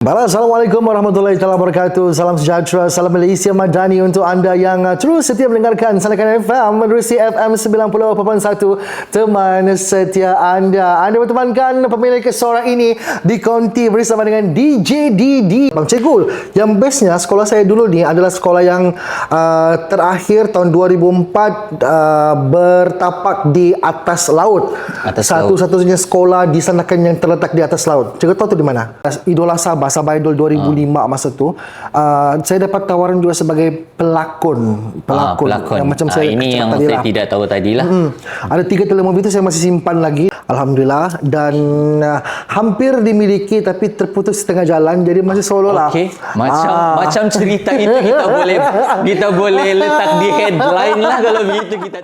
Assalamualaikum warahmatullahi wabarakatuh. Salam sejahtera, salam Malaysia Madani untuk anda yang terus setia mendengarkan Sandakan FM menerusi FM 90.1, teman setia anda. Anda bertemankan pemilik suara ini di konti bersama dengan DJ Didi. Bang Cikgu, yang bestnya sekolah saya dulu ni adalah sekolah yang terakhir tahun 2004 bertapak di atas laut. Satu-satunya sekolah di Sandakan yang terletak di atas laut. Cikgu tahu tu di mana? Idola Sabah Idol 2005 masa tu, saya dapat tawaran juga sebagai pelakon. Yang macam saya ini yang saya tidak tahu tadilah. Ada 3 telemovie itu saya masih simpan lagi, alhamdulillah, dan hampir dimiliki tapi terputus setengah jalan, jadi masih solo lah. Okey, macam cerita itu kita boleh letak di headline lah kalau begitu kita.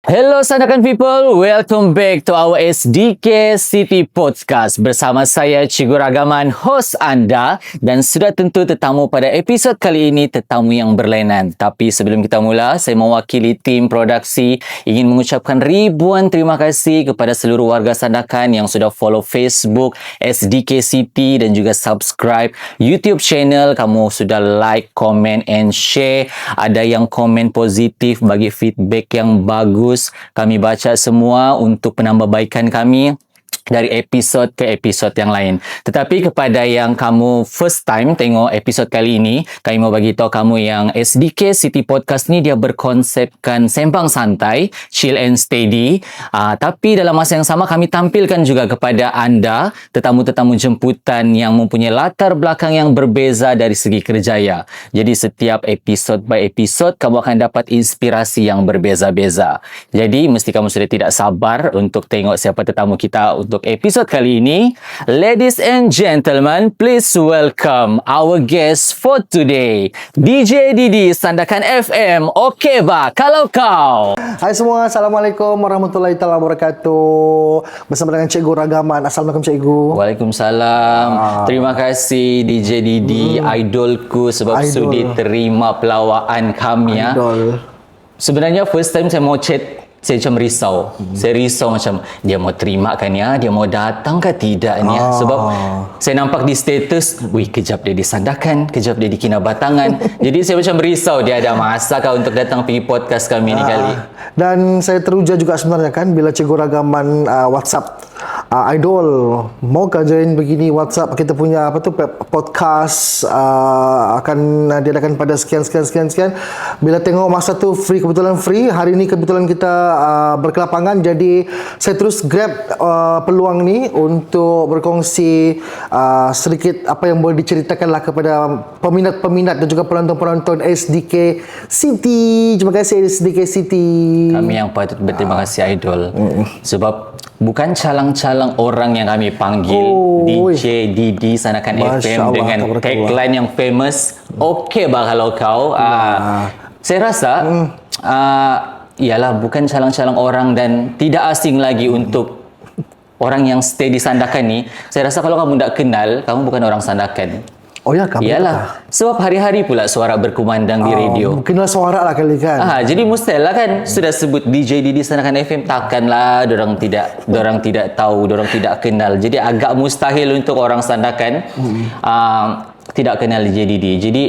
Hello Sandakan people, welcome back to our SDK City Podcast bersama saya Cikgu Ragaman, host anda, dan sudah tentu tetamu pada episod kali ini, tetamu yang berlainan. Tapi sebelum kita mula, saya mewakili tim produksi ingin mengucapkan ribuan terima kasih kepada seluruh warga Sandakan yang sudah follow Facebook SDK City dan juga subscribe YouTube channel. Kamu sudah like, comment and share. Ada yang komen positif, bagi feedback yang bagus. Kami baca semua untuk penambahbaikan kami dari episod ke episod yang lain. Tetapi kepada yang kamu first time tengok episod kali ini, kami mau bagi tahu kamu yang SDK City Podcast ni dia berkonsepkan sembang santai, chill and steady. Tapi dalam masa yang sama kami tampilkan juga kepada anda tetamu-tetamu jemputan yang mempunyai latar belakang yang berbeza dari segi kerjaya. Jadi setiap episod by episod kamu akan dapat inspirasi yang berbeza-beza. Jadi mesti kamu sudah tidak sabar untuk tengok siapa tetamu kita untuk episod kali ini. Ladies and gentlemen, please welcome our guest for today, DJ Didi, Sandakan FM. Okey ba kalau kau? Hai semua, Assalamualaikum warahmatullahi wabarakatuh. Bersama dengan Cikgu Ragaman. Assalamualaikum Cikgu. Waalaikumsalam. Terima kasih DJ Didi, idolku, sebab sudi terima pelawaan kami. Idol. Sebenarnya first time saya mau chat, saya macam risau. Saya risau macam dia mau terima kan ya, dia mau datang ke tidak ni ya. Sebab saya nampak di status, wih kejap dia di Sandakan, kejap dia di Kinabatangan. Jadi saya macam risau dia ada masa kah untuk datang pergi podcast kami ni kali. Dan saya teruja juga sebenarnya kan bila Cikgu Ragaman WhatsApp idol maukah join begini WhatsApp kita punya podcast, akan diadakan pada sekian. Bila tengok masa tu kebetulan free, hari ini kebetulan kita berkelapangan, jadi saya terus grab peluang ni untuk berkongsi sedikit apa yang boleh diceritakan lah kepada peminat-peminat dan juga penonton-penonton SDK City. Terima kasih SDK City. Kami yang patut berterima kasih idol. Sebab bukan calang-calang orang yang kami panggil DJ Didi Sandakan FM dengan tagline yang famous, okey bah kalau kau. Saya rasa ialah bukan calang-calang orang dan tidak asing lagi untuk orang yang stay di Sandakan ni. Saya rasa kalau kamu tak kenal, kamu bukan orang Sandakan. Oh ya, kamu iyalah, sebab hari-hari pula suara berkumandang di radio. Kenal suara lah kali kan. Jadi mustahil lah kan, sudah sebut DJ Didi Sandakan FM, takkanlah dorang tidak tahu, dorang tidak kenal. Jadi agak mustahil untuk orang Sandakan tidak kenal DJ Didi. Jadi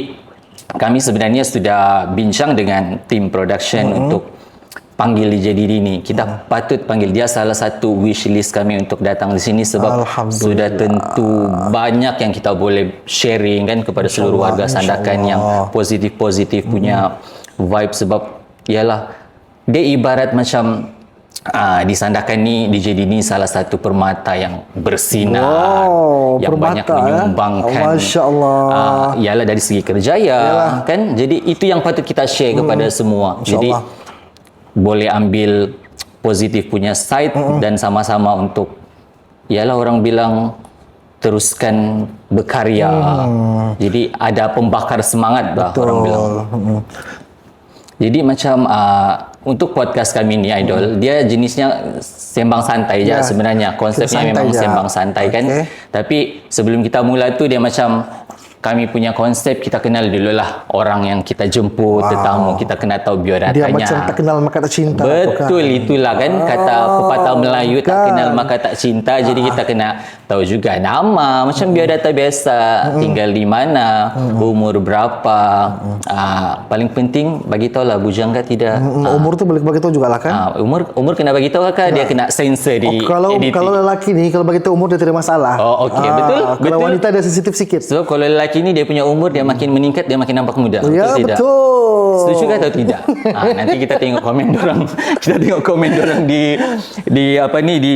kami sebenarnya sudah bincang dengan tim production untuk panggil DJ Didi ni. Kita patut panggil dia, salah satu wish list kami untuk datang di sini sebab sudah tentu banyak yang kita boleh sharing kan kepada seluruh warga Sandakan yang positif-positif punya vibe. Sebab ialah dia ibarat macam di Sandakan ni DJ Didi salah satu permata yang bersinar, yang banyak menyumbangkan. Masya Allah. Ialah dari segi kerjaya kan. Jadi itu yang patut kita share kepada semua. Jadi boleh ambil positif punya side dan sama-sama untuk, ialah orang bilang teruskan berkarya. Jadi ada pembakar semangat lah orang bilang. Jadi macam untuk podcast kami ni idol, dia jenisnya sembang santai je sebenarnya. Konsepnya memang sembang santai kan. Tapi sebelum kita mula tu dia macam kami punya konsep kita kenal dulu lah orang yang kita jemput, tetamu kita kena tahu biodatanya. Dia macam tak kenal maka tak cinta. Betul, itulah kan kata pepatah Melayu, tak kenal maka tak cinta. Jadi kita kena tahu juga nama, macam biodata biasa, tinggal di mana, umur berapa. Paling penting bagi tahu lah bujang ke tidak. Umur tu boleh bagi tahu jugalah kan. Umur kena bagi tahu ke dia kena sensor di Kalau lelaki ni kalau bagi tahu umur dia tidak masalah. Oh, okey, betul. Kalau wanita dia sensitif sikit. Sebab kalau lelaki ni dia punya umur dia makin meningkat, dia makin nampak muda. Ya, Betul tidak? betul. Setuju ke atau tidak? Nanti kita tengok komen orang. Kita tengok komen orang di apa ni di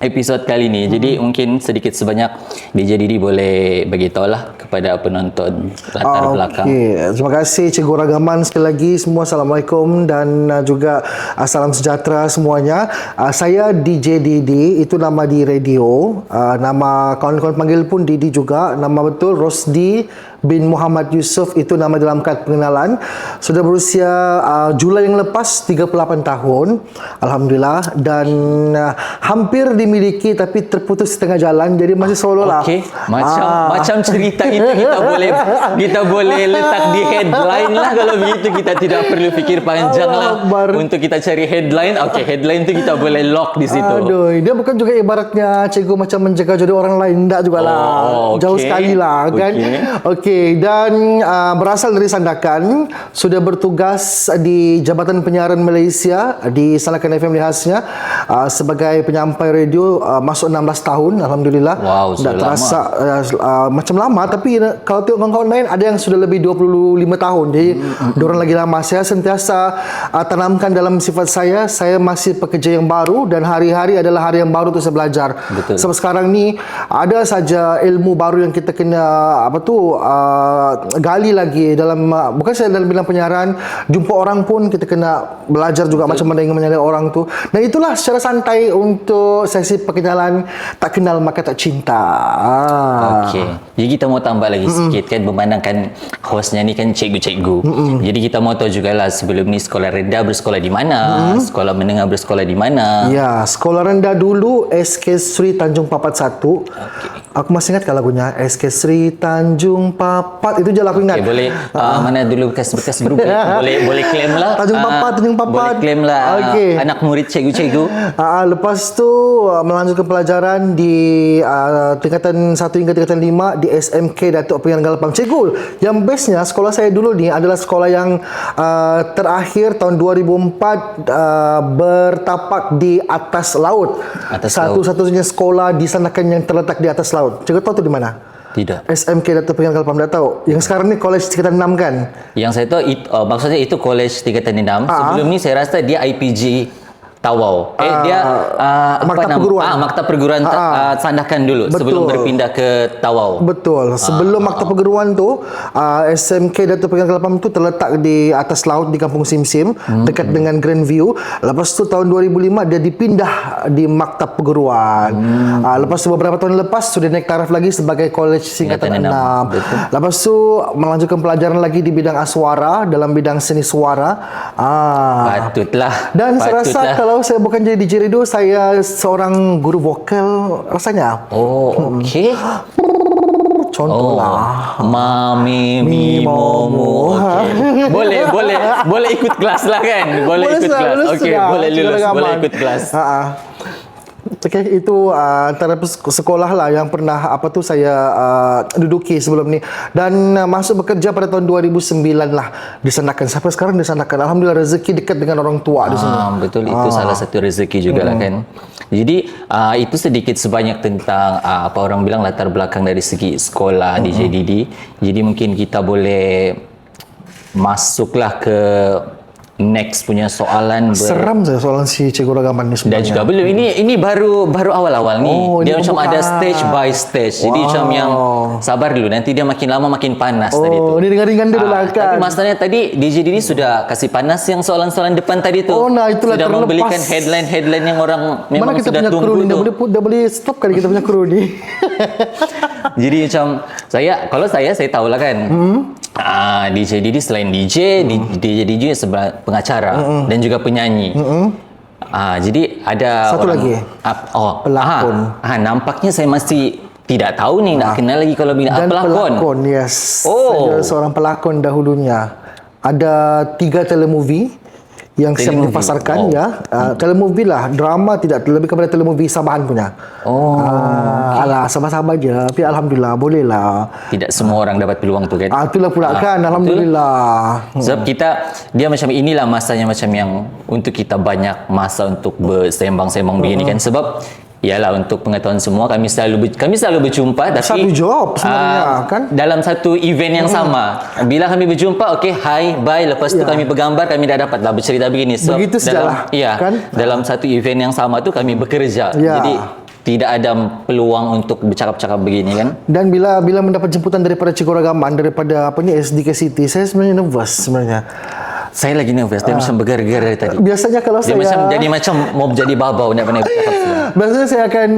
episod kali ni. Jadi mungkin sedikit sebanyak DJ Didi boleh bagi tahu lah kepada penonton latar belakang. Terima kasih Cikgu Ragaman sekali lagi semua. Assalamualaikum dan juga salam sejahtera semuanya. Saya DJ Didi, itu nama di radio. Nama kawan-kawan panggil pun Didi juga. Nama betul Rosdi bin Muhammad Yusof, itu nama dalam kad pengenalan. Sudah berusia Julai yang lepas 38 tahun, alhamdulillah, dan hampir dimiliki tapi terputus setengah jalan, jadi masih solo lah. Okey, macam cerita itu kita boleh letak di headline lah. Kalau begitu kita tidak perlu fikir panjang lah untuk kita cari headline. Okey, headline tu kita boleh lock di situ. Aduh, dia bukan juga ibaratnya cikgu macam menjaga jodoh orang lain, tak jugalah. Okay. Jauh sekali lah kan. Okey, dan berasal dari Sandakan, sudah bertugas di Jabatan Penyiaran Malaysia di Sandakan FM di khasnya sebagai penyampai radio masuk 16 tahun, alhamdulillah. Wow, sudah tak terasa macam lama, tapi kalau tengok kawan-kawan lain ada yang sudah lebih 25 tahun. Jadi diorang lagi lama. Saya sentiasa tanamkan dalam sifat saya masih pekerja yang baru dan hari-hari adalah hari yang baru untuk saya belajar. Betul. Sebab sekarang ni ada saja ilmu baru yang kita kena gali lagi dalam bukan saya dalam bidang penyiaran, jumpa orang pun kita kena belajar juga. Betul. Macam mana ingin menyalai orang tu. Dan itulah secara santai untuk sesi perkenalan tak kenal maka tak cinta. Okey. Jadi kita mau tambah lagi sikit kan, memandangkan hostnya ni kan cikgu-cikgu. Jadi kita mau tahu jugalah sebelum ni sekolah rendah bersekolah di mana, sekolah menengah bersekolah di mana. Ya, sekolah rendah dulu SK Sri Tanjung Papat 1. Aku masih ingat kalau lagunya SK Sri Tanjung Papat, itu je lah aku ingat. Okay, boleh mana dulu bekas grup boleh claim lah. Tanjung Papat. Boleh claim lah. Okay. Anak murid cikgu-cikgu. Lepas tu melanjutkan pelajaran di tingkatan 1 hingga tingkatan 5 di SMK Datuk Pengiran Galapam. Cikgu, yang bestnya sekolah saya dulu ni adalah sekolah yang terakhir tahun 2004 bertapak di atas laut. Satu-satunya sekolah di Sandakan yang terletak di atas laut. Cikgu tahu tu di mana? Tidak. SMK Datuk Pengiran Galapam, dah tahu. Yang sekarang ni Kolej Tingkatan 6 kan? Yang saya tahu maksudnya itu Kolej Tingkatan 6. Sebelum ni saya rasa dia IPG Tawau. Dia Maktab Perguruan. Maktab Perguruan Sandakan dulu. Betul. Sebelum berpindah ke Tawau. Betul. Sebelum Maktab Perguruan tu, SMK Datuk Pengiran Galapam tu terletak di atas laut di Kampung Simsim, dekat dengan Grand View. Lepas tu tahun 2005 dia dipindah di Maktab Perguruan. Lepas tu beberapa tahun lepas sudah naik taraf lagi sebagai Kolej Tingkatan 6. Lepas tu melanjutkan pelajaran lagi di bidang aswara, dalam bidang seni suara. Patutlah. Dan saya rasa kalau saya bukan jadi DJ radio, saya seorang guru vokal rasanya. Oh, okey. Contohlah. Mami mi momo. Okay. Boleh ikut kelas lah kan? Boleh ikut kelas. Okey, boleh lulus. Boleh ikut kelas. Okey, itu antara sekolah lah yang pernah saya duduki sebelum ni, dan masuk bekerja pada tahun 2009 lah di Sandakan. Sampai sekarang di Sandakan, alhamdulillah, rezeki dekat dengan orang tua di sini. Betul, itu salah satu rezeki juga lah kan. Jadi itu sedikit sebanyak tentang apa orang bilang latar belakang dari segi sekolah DJ Didi. Jadi mungkin kita boleh masuklah ke next punya soalan. Seram saya soalan si Cikgu Ragaman ni sebenarnya. Dan juga belum, ini baru awal-awal ni. Dia macam ada stage by stage. Jadi macam yang sabar dulu, nanti dia makin lama makin panas tadi tu. Ini ringan-ringan dulu lah kan. Tapi masalahnya tadi DJ Didi sudah kasih panas yang soalan-soalan depan tadi tu. Itulah sudah terlepas. membelikan headline-headline yang orang memang mana kita sudah punya tunggu kru ni? tu. Dah boleh stop kali kita punya kru ni. Jadi macam kalau saya tahulah kan. DJ Didi selain DJ, DJ Didi sebagai pengacara dan juga penyanyi. Jadi ada satu orang, lagi. pelakon. Nampaknya saya masih tidak tahu nih, nak kenal lagi kalau bina Dan pelakon, yes. Saya seorang pelakon dahulunya. Ada 3 telemovie yang siap Telemovie. dipasarkan ya. Telemovie lah, drama tidak, lebih kepada telemovie Sabahan punya. Alah, sabar-sabar je. Tapi alhamdulillah boleh lah. Tidak semua orang dapat peluang tu kan. Itulah pula kan, alhamdulillah. Sebab dia macam inilah masanya macam yang untuk kita banyak masa untuk bersembang-sembang begini kan. Sebab ialah untuk pengetahuan semua kami selalu berjumpa tapi Satu job sebenarnya kan. dalam satu event yang sama. Bila kami berjumpa, okey, hi, bye, lepas tu kami bergambar, kami dah dapatlah bercerita begini. So, Begitu sajalah, kan? Dalam satu event yang sama tu kami bekerja. Ya. Jadi tidak ada peluang untuk bercakap-cakap begini kan. Dan bila mendapat jemputan daripada Cikgu Ragaman, daripada SDK City, saya sebenarnya nervous sebenarnya. Saya lagi nervous, dia macam bergerak-gerak dari tadi. Biasanya kalau Dia macam mau jadi babau nak pandai bercakap semua. Biasanya saya akan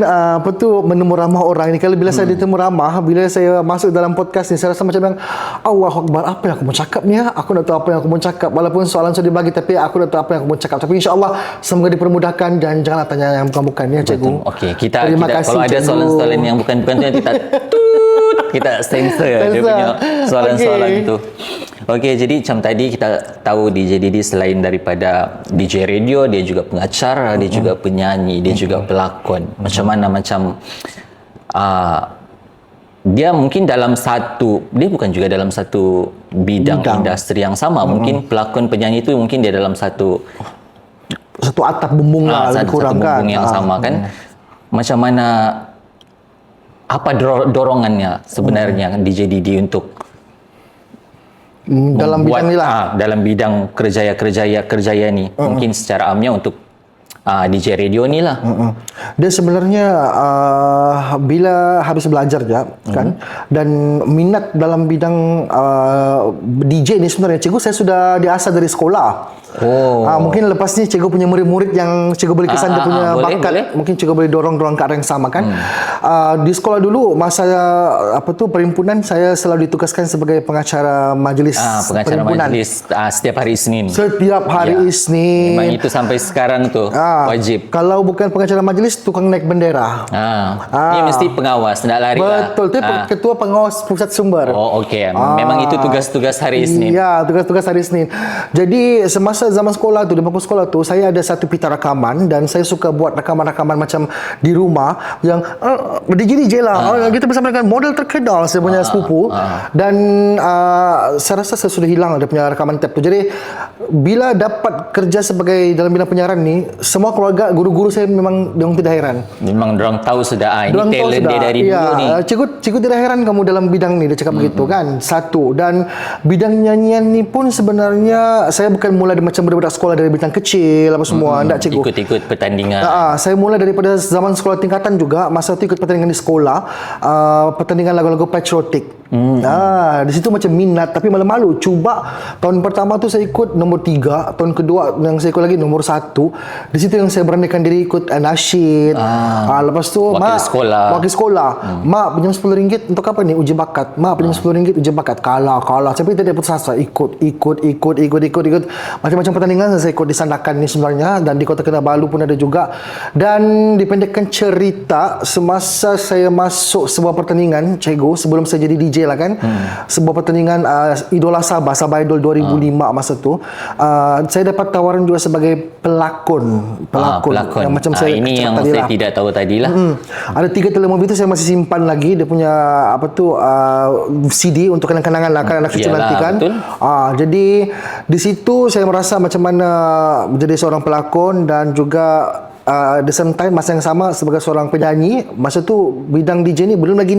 menemu ramah orang ni. Kalau bila saya ditemu ramah, bila saya masuk dalam podcast ni, saya rasa macam yang Allahu Akbar, apa yang aku mau cakap ni ya? Aku nak tahu apa yang aku mau cakap. Walaupun soalan sudah dibagi, tapi aku nak tahu apa yang aku mau cakap. Tapi insya-Allah semoga dipermudahkan dan janganlah tanya yang bukan-bukan ya, Cikgu. Okey, kita Terima kasih, kalau ada Cikgu. soalan-soalan yang bukan-bukan tu nanti kita censor dia punya soalan-soalan tu. Okey, jadi macam tadi kita tahu DJ Didi selain daripada DJ radio, dia juga pengacara, dia juga penyanyi, dia juga pelakon. Macam mana dia mungkin dia bukan juga dalam satu bidang industri yang sama. Mungkin pelakon penyanyi itu mungkin dia dalam satu atap bumbung lah, lebih satu kurang kan. bumbung yang sama kan. Macam mana, apa dorongannya sebenarnya DJ Didi untuk dalam bidang ni lah. dalam bidang kerjaya ni, mungkin secara amnya untuk DJ radio ni lah. Dia sebenarnya bila habis belajar je kan, dan minat dalam bidang DJ ni sebenarnya, Cikgu saya sudah diasah dari sekolah. Mungkin lepas ni Cikgu punya murid-murid yang Cikgu boleh kesan dia punya bakat, mungkin Cikgu boleh dorong ke arah yang sama kan. Di sekolah dulu masa perhimpunan, saya selalu ditugaskan sebagai pengacara majlis perhimpunan. Majlis setiap hari Isnin. Setiap hari Isnin. Memang itu sampai sekarang tu wajib. Kalau bukan pengacara majlis, tukang naik bendera. Ini mesti pengawas, nak lari lah. Betul, itu ketua pengawas pusat sumber. Okey. Memang itu tugas-tugas hari Isnin. Ya, tugas-tugas hari Isnin. Jadi semasa zaman sekolah tu, di bangku sekolah tu, saya ada satu pita rakaman dan saya suka buat rakaman-rakaman macam di rumah yang DJ lah. Kita bersama dengan model terkenal saya punya sepupu. Dan saya rasa saya sudah hilang dia punya rakaman tape tu. Jadi bila dapat kerja sebagai dalam bidang penyiaran ni, semua keluarga, guru-guru saya memang diorang tidak heran. Memang diorang tahu sudah ini talent dia dari dulu ni. Cikgu tidak heran kamu dalam bidang ni, dia cakap begitu kan. Satu. Dan bidang nyanyian ni pun sebenarnya saya bukan mula macam budak-budak sekolah dari bidang kecil apa semua. Tak, Cikgu. Ikut-ikut pertandingan. Saya mula daripada zaman sekolah tingkatan juga. Masa tu ikut pertandingan di sekolah, pertandingan lagu-lagu patriotik. Di situ macam minat, tapi malu-malu. Cuba tahun pertama tu saya ikut nombor 3, tahun kedua yang saya ikut lagi nombor 1. Di situ yang saya beranikan diri ikut nasyid. Lepas tu wakil sekolah. Mak pinjam RM10 untuk apa ni? Uji bakat. Mak pinjam RM10 uji bakat. Kalah. Sampai tidak putus asa. Ikut. Macam-macam pertandingan saya ikut di Sandakan ni sebenarnya, dan di Kota Kinabalu pun ada juga. Dan dipendekkan cerita, semasa saya masuk sebuah pertandingan, Cikgu, sebelum saya jadi DJ lah kan, sebuah pertandingan Idola Sabah Idol 2005 masa tu, saya dapat tawaran juga sebagai pelakon. Yang macam saya ini yang saya tidak tahu tadi lah. Ada 3 telemovie tu saya masih simpan lagi, dia punya CD untuk kenang-kenangan lah kan, anak cucu nanti kan. Jadi di situ saya merasa macam mana menjadi seorang pelakon dan juga the same time masa yang sama sebagai seorang penyanyi. Masa tu bidang DJ ni belum lagi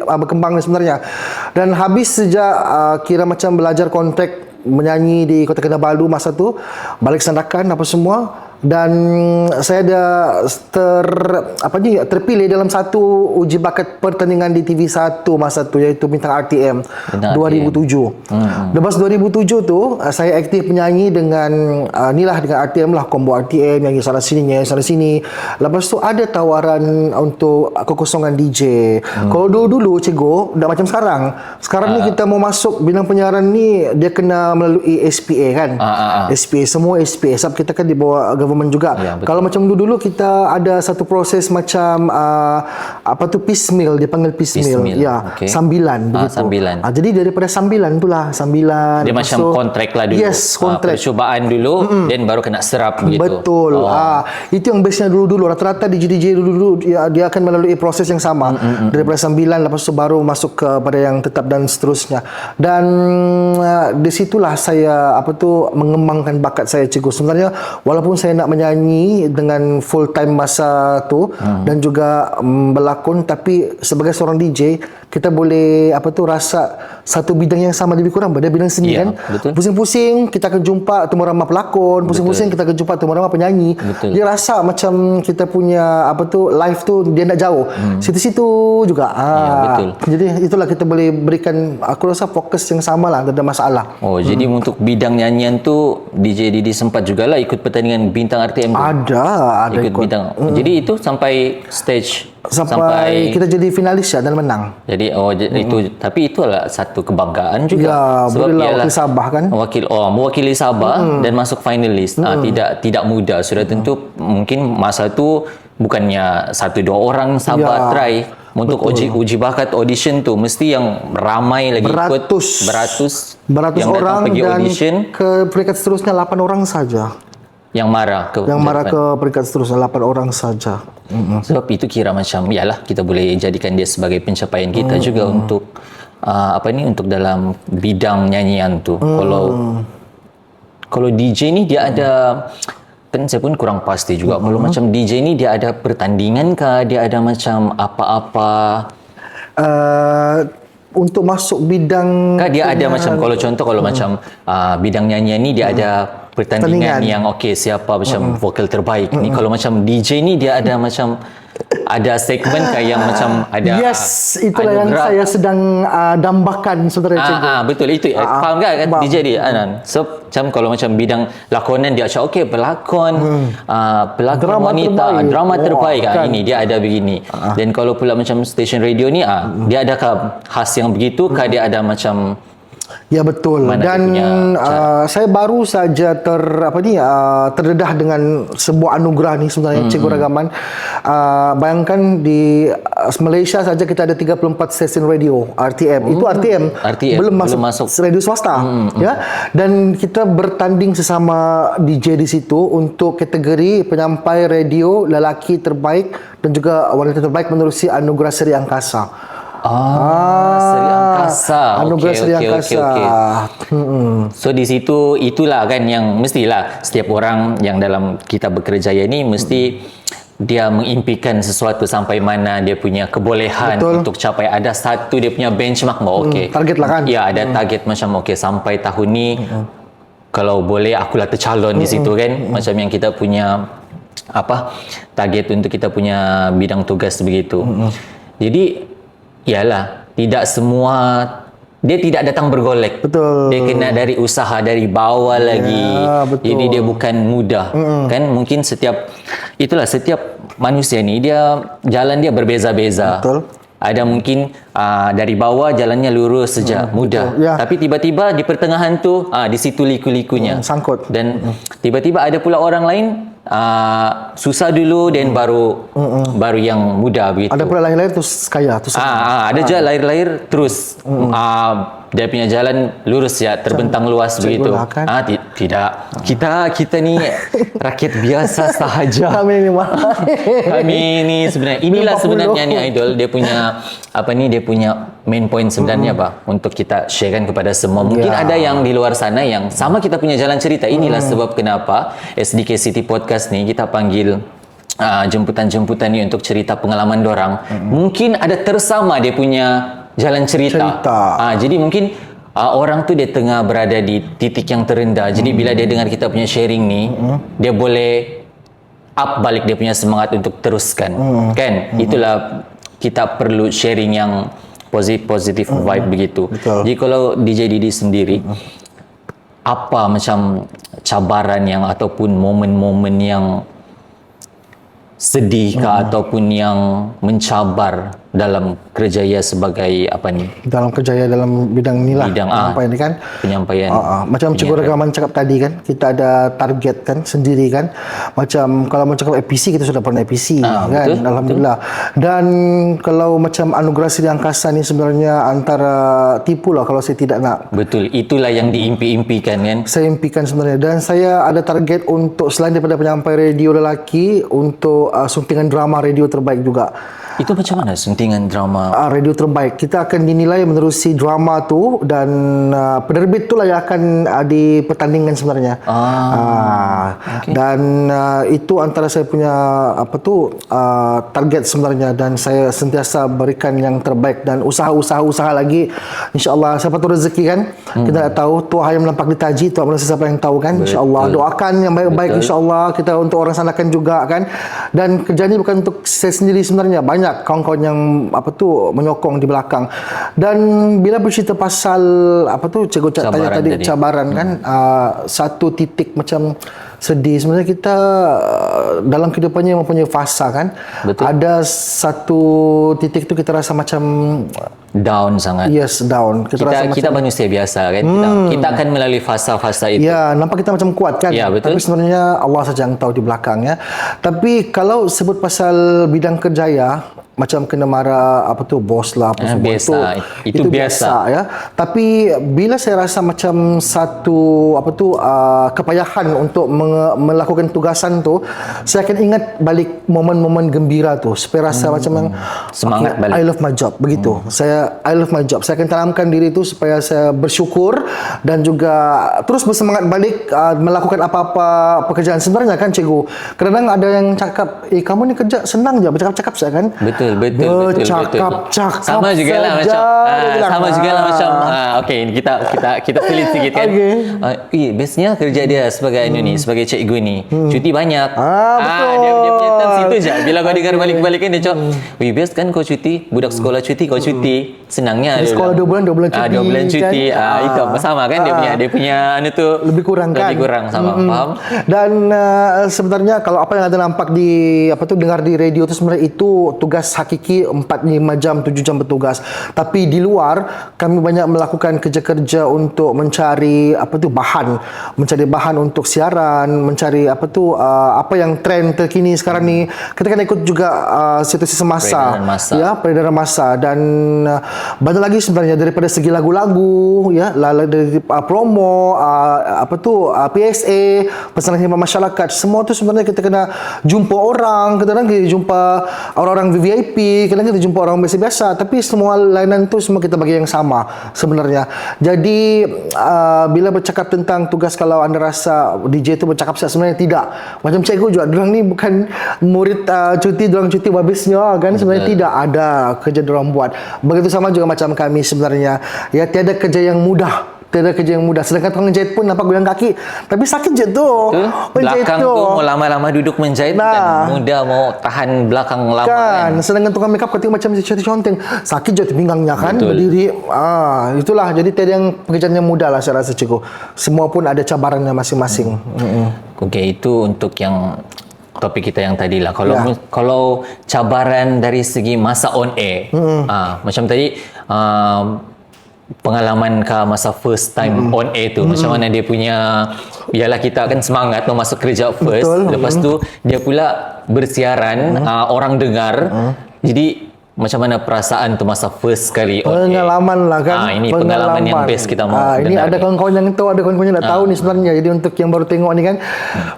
berkembang ni sebenarnya. Dan habis sejak kira macam belajar kontrak menyanyi di Kota Kinabalu masa tu, balik Sandakan apa semua, dan saya ada terpilih dalam satu uji bakat pertandingan di TV1 masa tu, iaitu Bintang RTM 2007. Lepas 2007 tu saya aktif menyanyi dengan dengan RTM lah, combo RTM, nyanyi sana sini. Lepas tu ada tawaran untuk kekosongan DJ. Kalau dulu Cikgu, tak macam sekarang. Sekarang ni kita mau masuk bidang penyiaran ni, dia kena melalui SPA kan. SPA, semua SPA. Sebab kita kan di bawah government improvement juga. Ya, betul. Kalau macam dulu kita ada satu proses macam piecemeal, dia panggil piecemeal. Piecemeal, Ya, okey. sambilan begitu. Sambilan. Jadi daripada sambilan itulah sambilan. Dia lepas macam tu- kontrak lah dulu. Yes, kontrak. Percubaan dulu, then baru kena serap begitu. Betul. Itu yang bestnya dulu-dulu. Rata-rata DJ dulu-dulu dia akan melalui proses yang sama. Daripada sambilan, lepas tu baru masuk kepada yang tetap dan seterusnya. Dan di situlah saya mengembangkan bakat saya, cikgu. Sebenarnya walaupun saya nak menyanyi dengan full time masa tu dan juga berlakon, tapi sebagai seorang DJ kita boleh rasa satu bidang yang sama, lebih kurang pada bidang seni Ya, kan. betul. Pusing-pusing kita akan jumpa temu ramah pelakon, pusing-pusing kita akan jumpa temu ramah penyanyi. Betul. Dia rasa macam kita punya live tu dia nak jauh. Situ-situ juga. betul. Jadi itulah kita boleh berikan, aku rasa fokus yang sama lah, tak ada masalah. Oh, jadi untuk bidang nyanyian tu DJ Didi sempat jugalah ikut pertandingan bintang RTM tu. Ada Ikut bintang. Jadi itu sampai stage sampai kita jadi finalis ya dan menang. Jadi itu, tapi itu adalah satu kebanggaan juga. Ya, Sebab bolehlah ialah wakil Sabah kan. mewakili Sabah dan masuk finalis. Tidak mudah. Sudah tentu mungkin masa tu bukannya 1-2 orang Sabah Ya, try untuk uji bakat audition tu, mesti yang ramai lagi ikut, beratus yang orang datang pergi dan audition, ke peringkat seterusnya 8 orang saja. yang marah ke peringkat seterusnya 8 orang saja. Sebab itu kira macam yalah, kita boleh jadikan dia sebagai pencapaian kita juga untuk untuk dalam bidang nyanyian tu. Kalau DJ ni dia ada, kan saya pun kurang pasti juga. Kalau macam DJ ni dia ada pertandingan kah? Dia ada macam apa-apa? Untuk masuk bidang Kah dia ada macam, kalau contoh kalau macam bidang nyanyian ni dia ada pertandingan yang siapa macam vokal terbaik ni. Kalau macam DJ ni dia ada macam ada segmen kayak yang macam ada itulah yang saya sedang dambakan, saudara cikgu. Betul itu. Faham kan DJ dia Anan. So macam kalau macam bidang lakonan dia macam pelakon pelakon Drama wanita terbaik. drama terbaik kan. ini dia ada begini. Dan kalau pula macam stesen radio ni dia adakah khas yang begitu kah, dia ada macam Ya, betul. Mana Dan dia punya saya baru saja terdedah dengan sebuah anugerah ni sebenarnya, Cikgu Ragaman. Bayangkan di Malaysia saja kita ada 34 stesen radio RTM. Itu RTM. Belum masuk radio swasta. Ya. Dan kita bertanding sesama DJ di situ untuk kategori penyampai radio lelaki terbaik dan juga wanita terbaik menerusi anugerah Seri Angkasa. Seri Angkasa. Anugerah Seri Angkasa. So di situ itulah kan yang mestilah setiap orang yang dalam kita bekerja ni mesti dia mengimpikan sesuatu sampai mana dia punya kebolehan. Betul. Untuk capai. Ada satu dia punya benchmark target lah kan. Ya, ada target macam sampai tahun ni kalau boleh akulah tercalon di situ kan. Macam yang kita punya target untuk kita punya bidang tugas begitu. Jadi yalah, tidak semua dia tidak datang bergolek. Betul. Dia kena dari usaha dari bawah lagi. Betul. Jadi dia bukan mudah. Kan mungkin setiap manusia ni dia jalan dia berbeza-beza. Betul. Ada mungkin dari bawah jalannya lurus saja, mudah. Ya. Tapi tiba-tiba di pertengahan tu di situ liku-likunya. Sangkut. Dan tiba-tiba ada pula orang lain susah dulu dan baru yang mudah begitu. Ada pula lahir-lahir terus kaya, terus ada je lahir-lahir terus dia punya jalan lurus ya, terbentang luas begitu. Kan? Tidak. Kita ni rakyat biasa sahaja. Kami ni sebenarnya inilah sebenarnya ni Idol, dia punya dia punya main point sebenarnya untuk kita sharekan kepada semua. Mungkin ada yang di luar sana yang sama kita punya jalan cerita. Inilah sebab kenapa SDK City Podcast ni kita panggil jemputan-jemputan ni untuk cerita pengalaman dorang. Mungkin ada tersama dia punya jalan cerita. Jadi mungkin orang tu dia tengah berada di titik yang terendah. Jadi bila dia dengar kita punya sharing ni, dia boleh up balik dia punya semangat untuk teruskan. Kan? Itulah kita perlu sharing yang positif vibe begitu. Betul. Jadi kalau DJ Didi sendiri apa macam cabaran yang ataupun momen-momen yang sedih ataupun yang mencabar dalam kerjaya sebagai apa ni? Dalam kerjaya dalam bidang ni lah. Bidang, penyampaian ni kan. Penyampaian. Macam Cikgu Ragaman cakap tadi kan, kita ada target kan sendiri kan. Macam kalau mau cakap APC, kita sudah pernah APC kan. Betul, Alhamdulillah. Dan kalau macam anugerah Sri Angkasa ni sebenarnya antara tipu lah kalau saya tidak nak. Betul, itulah yang diimpi-impikan kan. Saya impikan sebenarnya, dan saya ada target untuk selain daripada penyampai radio lelaki, untuk suntingan drama radio terbaik juga. Itu macam mana suntingan drama? Radio terbaik, kita akan dinilai menerusi drama tu, dan penerbit tu lah yang akan dipertandingkan sebenarnya. Okay. Dan itu antara saya punya target sebenarnya, dan saya sentiasa berikan yang terbaik, dan usaha lagi, insya-Allah. Siapa tu rezeki kan, kita tak tahu, Tuhan yang melampak ditaji, Tuhan manusia siapa yang tahu kan. Insya-Allah doakan yang baik-baik, insya-Allah kita untuk orang sanakan juga kan. Dan kerja ni bukan untuk saya sendiri sebenarnya, banyak kawan-kawan yang menyokong di belakang. Dan bila bercerita pasal cikgu tanya tadi cabaran kan, satu titik macam sedih sebenarnya. Kita dalam kehidupannya mempunyai fasa kan. Betul. Ada satu titik tu kita rasa macam down sangat. Yes, down. Kita manusia biasa kan. Kita akan melalui fasa-fasa itu. Ya, nampak kita macam kuat kan. Ya, betul. Tapi sebenarnya Allah saja yang tahu di belakang ya. Tapi kalau sebut pasal bidang kerjaya, macam kena marah bos lah semua biasa. Itu biasa ya. Tapi bila saya rasa macam satu kepayahan untuk melakukan tugasan tu, saya akan ingat balik momen-momen gembira tu, supaya rasa macam yang semangat balik. I love my job begitu. I love my job. Saya akan tanamkan diri tu supaya saya bersyukur dan juga terus bersemangat balik melakukan apa-apa pekerjaan. Sebenarnya kan cikgu, kadang-kadang ada yang cakap, kamu ni kerja senang je, bercakap-cakap saja kan. Betul. Bercakap-cakap sama jugalah macam okey, kita pelit sikit kan. Biasanya kerja dia sebagai sebagai cikgu ni cuti banyak. Betul. Dia punya term situ je. Bila kau dengar balik-balik kan, dia cakap, biasa kan kau cuti, budak sekolah cuti, kau cuti. Senangnya di sekolah 2 bulan cuti. 2 bulan cuti. Itu sama kan, dia punya tu lebih kurang kan. Lebih kurang sama, faham? Dan sebenarnya kalau apa yang ada nampak di dengar di radio tu, sebenarnya itu tugas hakiki 4-5 jam, 7 jam bertugas. Tapi di luar kami banyak melakukan kerja-kerja untuk mencari mencari bahan untuk siaran, mencari apa yang trend terkini sekarang ni. Kita kena ikut juga situasi semasa, peredaran masa. Dan banyak lagi sebenarnya daripada segi lagu-lagu ya, dari promo, PSA, pesanan khidmat masyarakat, semua tu sebenarnya kita kena jumpa orang, kadang-kadang kita jumpa orang-orang VIP, kadang-kadang kita jumpa orang biasa-biasa, tapi semua lainan tu semua kita bagi yang sama sebenarnya. Jadi bila bercakap tentang tugas, kalau anda rasa DJ tu bercakap sebenarnya tidak. Macam cikgu juga, diorang ni bukan murid cuti, diorang cuti habisnya kan, sebenarnya tidak ada kerja diorang buat. Begitu sama juga macam kami sebenarnya ya, tiada kerja yang mudah. Sedangkan tukang jahit pun nampak goyang kaki, tapi sakit je tu. Belakang tu mau lama-lama duduk menjahit kan mudah, mau tahan belakang lama kan. Sedangkan tukang makeup kau tengok macam conteng, sakit je tu pinggangnya kan. Betul. Berdiri. Itulah, jadi tiada yang pekerjaan yang mudah lah saya rasa cikgu. Semua pun ada cabarannya masing-masing. Okey, itu untuk yang topik kita yang tadi lah. Kalau cabaran dari segi masa on air, macam tadi pengalaman kah masa first time on air tu, macam mana dia punya, ialah kita akan semangat mau masuk kerja first. Betul. Lepas tu dia pula bersiaran, orang dengar. Jadi macam mana perasaan tu masa first kali on air? Pengalaman lah kan. Ini pengalaman yang best kita mau dengar. Ini ada kawan-kawan yang tahu, ada kawan-kawan yang tak tahu ni sebenarnya. Jadi untuk yang baru tengok ni kan,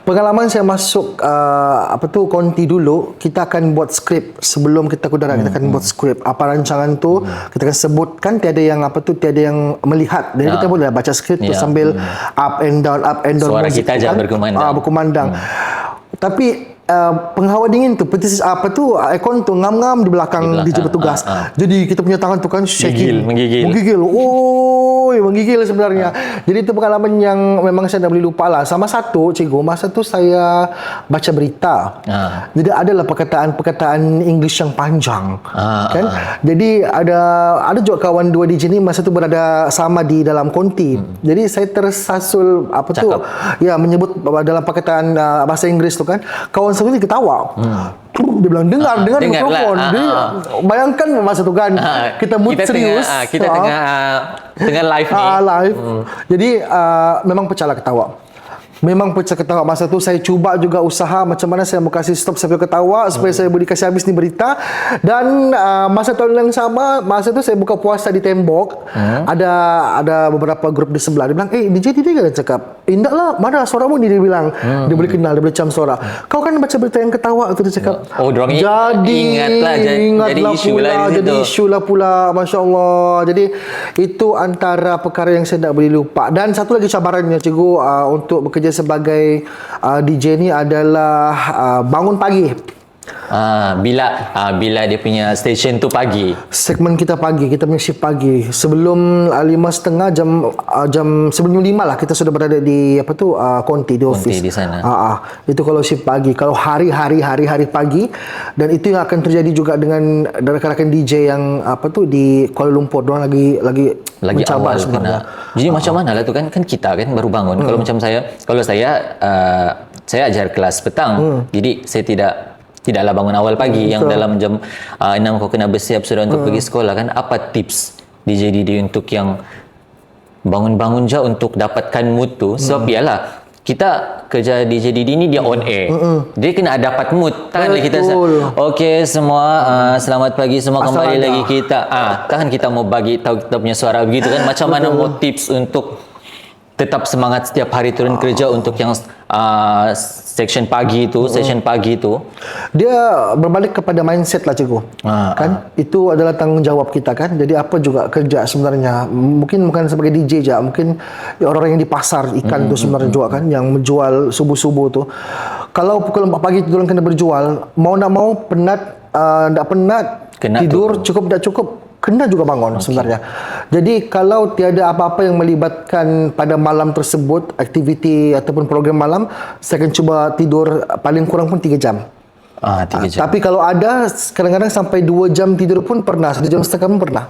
pengalaman saya masuk konti dulu, kita akan buat skrip sebelum kita kudara. Kita akan buat skrip apa rancangan tu, kita akan sebutkan, tiada yang tiada yang melihat. Jadi kita boleh baca skrip tu sambil up and down suara musik, kita aja kan? Berkumandang. Tapi penghawa dingin tu, aircon tu ngam-ngam di belakang DJ bertugas. Jadi kita punya tangan tu kan shaking, menggigil. Menggigil sebenarnya. Jadi itu pengalaman yang memang saya tak boleh lupa lah. Sama satu cikgu, masa tu saya baca berita. Jadi adalah perkataan English yang panjang. Kan? Jadi ada juga kawan dua DJ ni masa tu berada sama di dalam konti. Jadi saya tersasul menyebut dalam perkataan bahasa Inggeris tu kan. Kawan masa tu dia ketawa. Dia bilang dengar mikrofon. lah. Dia bayangkan masa tu kan kita mood serius. Kita tengah live ni. Live. Jadi memang pecahlah ketawa. Memang pecah ketawa. Masa tu saya cuba juga usaha macam mana saya mau kasih stop saya ketawa supaya saya boleh kasih habis ni berita. Dan masa tahun yang sama, masa tu saya buka puasa di tembok. Ada beberapa grup di sebelah. Dia bilang, DJ kan dia cakap, indah lah, mana suaramu ni, dia bilang. Dia boleh kenal, dia boleh cam suara. Kau kan baca berita yang ketawa tu, dia cakap. Dorang ingatlah jadi isu lah. Jadi isu lah pula, Masya Allah. Jadi itu antara perkara yang saya tak boleh lupa. Dan satu lagi cabarannya cikgu untuk bekerja sebagai DJ ni adalah bangun pagi. Bila dia punya station tu pagi. Segmen kita pagi, kita punya shift pagi. Sebelum 5.30 jam sebelum 5 lah kita sudah berada di Konti di office. Konti di sana. Itu kalau shift pagi. Kalau hari pagi, dan itu yang akan terjadi juga dengan rakan-rakan DJ yang di Kuala Lumpur. Diorang lagi mencabar awal sebenarnya. Jadi macam mana lah tu kan kita kan baru bangun. Kalau saya ajar kelas petang. Jadi saya tidaklah bangun awal pagi. Yang dalam jam 6 kau kena bersiap sudah untuk pergi sekolah kan. Apa tips DJ untuk yang bangun-bangun je untuk dapatkan mood tu? Sebab ialah kita kerja DJ ni dia on air. Dia kena dapat mood. Takkan kita okey semua selamat pagi semua, kembali lagi kita. Takkan kita mau bagi tahu kita punya suara begitu kan. Macam mana mau tips untuk tetap semangat setiap hari turun kerja untuk yang session pagi tu. Dia berbalik kepada mindset lah cikgu. Kan itu adalah tanggungjawab kita kan. Jadi apa juga kerja sebenarnya, mungkin bukan sebagai DJ je, mungkin orang-orang yang di pasar ikan tu sebenarnya juga kan, yang menjual subuh-subuh tu. Kalau pukul 4 pagi tu orang kena berjual, mau nak mau penat, tak penat, kena tidur cukup tak cukup, kena juga bangun sebenarnya. Jadi kalau tiada apa-apa yang melibatkan pada malam tersebut, aktiviti ataupun program malam, saya akan cuba tidur paling kurang pun 3 jam. 3 jam. Tapi kalau ada, kadang-kadang sampai 2 jam tidur pun pernah, 1 jam setengah pun pernah.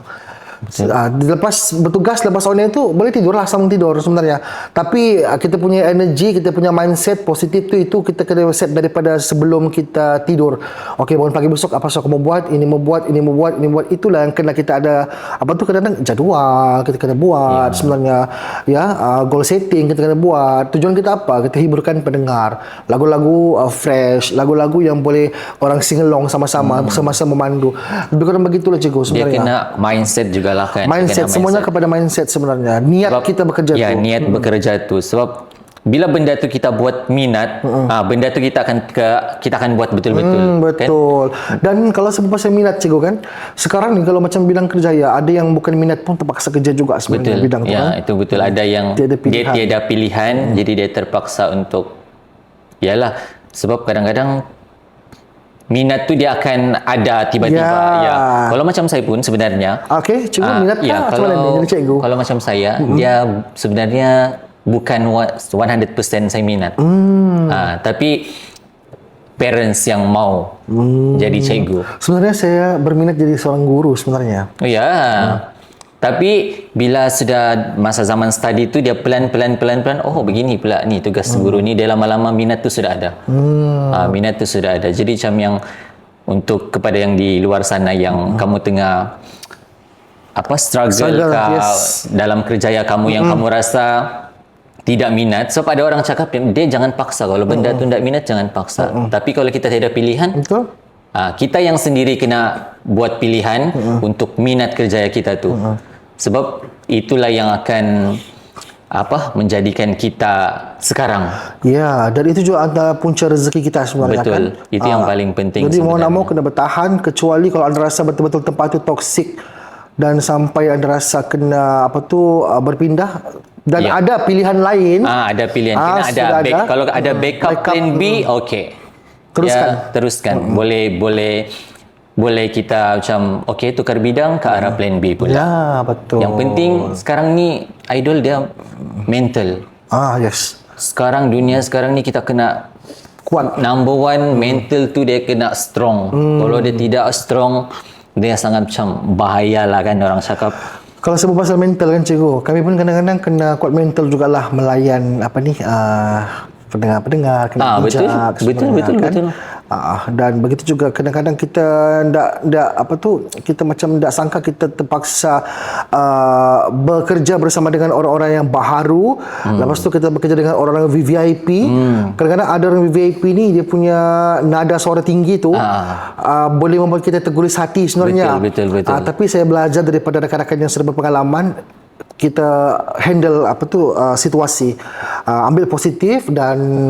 Lepas bertugas, lepas on air tu boleh tidur lah, sambung tidur sebenarnya. Tapi kita punya energi, kita punya mindset positif tu, itu kita kena set daripada sebelum kita tidur. Okey, bangun pagi besok apa aku mau buat, ini mau buat. Itulah yang kena kita ada kadang-kadang jadual kita kena buat sebenarnya. Goal setting kita kena buat. Tujuan kita apa? Kita hiburkan pendengar. Lagu-lagu fresh, lagu-lagu yang boleh orang sing along sama-sama, sama-sama memandu. Lebih kurang begitulah cikgu sebenarnya. Dia kena mindset juga lah kan. Mindset, semuanya kepada mindset sebenarnya. Niat kita bekerja tu. Niat bekerja tu. Sebab bila benda tu kita buat minat, benda tu kita akan buat betul-betul. Betul. Kan? Dan kalau sebab pasal minat cikgu kan, sekarang ni kalau macam bidang kerja ada yang bukan minat pun terpaksa kerja juga sebenarnya bidang tu kan. Itu betul. Ada yang dia tiada pilihan, jadi dia terpaksa untuk sebab kadang-kadang minat tu dia akan ada tiba-tiba. Kalau macam saya pun sebenarnya. Okey, cikgu minat macam mana ni cikgu? Kalau macam saya, dia sebenarnya bukan 100% saya minat. Tapi parents yang mau jadi cikgu. Sebenarnya saya berminat jadi seorang guru sebenarnya. Tapi bila sudah masa zaman study tu dia pelan-pelan begini pula ni tugas guru ni, dia lama-lama minat tu sudah ada. Minat tu sudah ada. Jadi macam yang untuk kepada yang di luar sana yang kamu tengah struggle dalam kerjaya kamu yang kamu rasa tidak minat. So ada orang cakap dia jangan paksa, kalau benda tu tidak minat jangan paksa. Tapi kalau kita tidak ada pilihan, kita yang sendiri kena buat pilihan untuk minat kerjaya kita tu. Sebab itulah yang akan menjadikan kita sekarang. Dan itu juga antara punca rezeki kita sebenarnya. Betul. Kan? Itu yang paling penting. Jadi mau nak mau kena bertahan, kecuali kalau anda rasa betul-betul tempat itu toksik dan sampai anda rasa kena berpindah. Dan ada pilihan lain. Ada pilihan. Kena ada back. Kalau ada backup plan B, okey. Teruskan. Boleh kita macam tukar bidang ke arah plan B pula. Betul. Yang penting sekarang ni idol dia mental. Yes. Sekarang dunia sekarang ni kita kena kuat. Number one, mental tu dia kena strong. Kalau dia tidak strong, dia sangat macam bahayalah kan orang cakap. Kalau sebab pasal mental kan cikgu, kami pun kadang-kadang kena kuat mental jugalah melayan pendengar-pendengar kena betul. bijak Betul, sebenarnya, betul. dan begitu juga kadang-kadang kita kita macam tak sangka kita terpaksa bekerja bersama dengan orang-orang yang baharu. Lepas tu kita bekerja dengan orang-orang VVIP. Kadang-kadang ada orang VVIP ni dia punya nada suara tinggi tu boleh membuat kita terguris hati sebenarnya. Betul. Tapi saya belajar daripada rakan-rakan yang sudah berpengalaman, kita handle situasi, ambil positif dan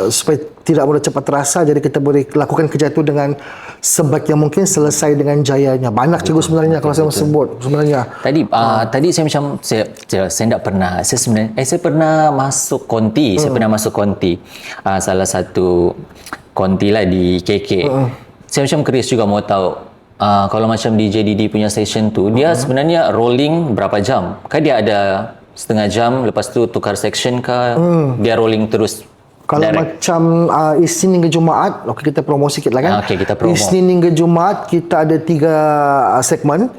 supaya tidak boleh cepat terasa, jadi kita boleh lakukan kerja itu dengan sebaik yang mungkin, selesai dengan jayanya. Banyak cikgu sebenarnya kalau saya sebut sebenarnya. Tadi saya macam saya tak pernah. Saya pernah masuk konti. Saya pernah masuk konti. Salah satu konti lah di KK. Saya macam curious juga mau tahu. Kalau macam DJ Didi punya session tu, dia sebenarnya rolling berapa jam? Kan dia ada setengah jam, lepas tu tukar section ke, dia rolling terus? Kalau macam Isnin hingga Jumaat, kita promo sikit lah kan. Kita promo. Isnin hingga Jumaat kita ada 3 segmen.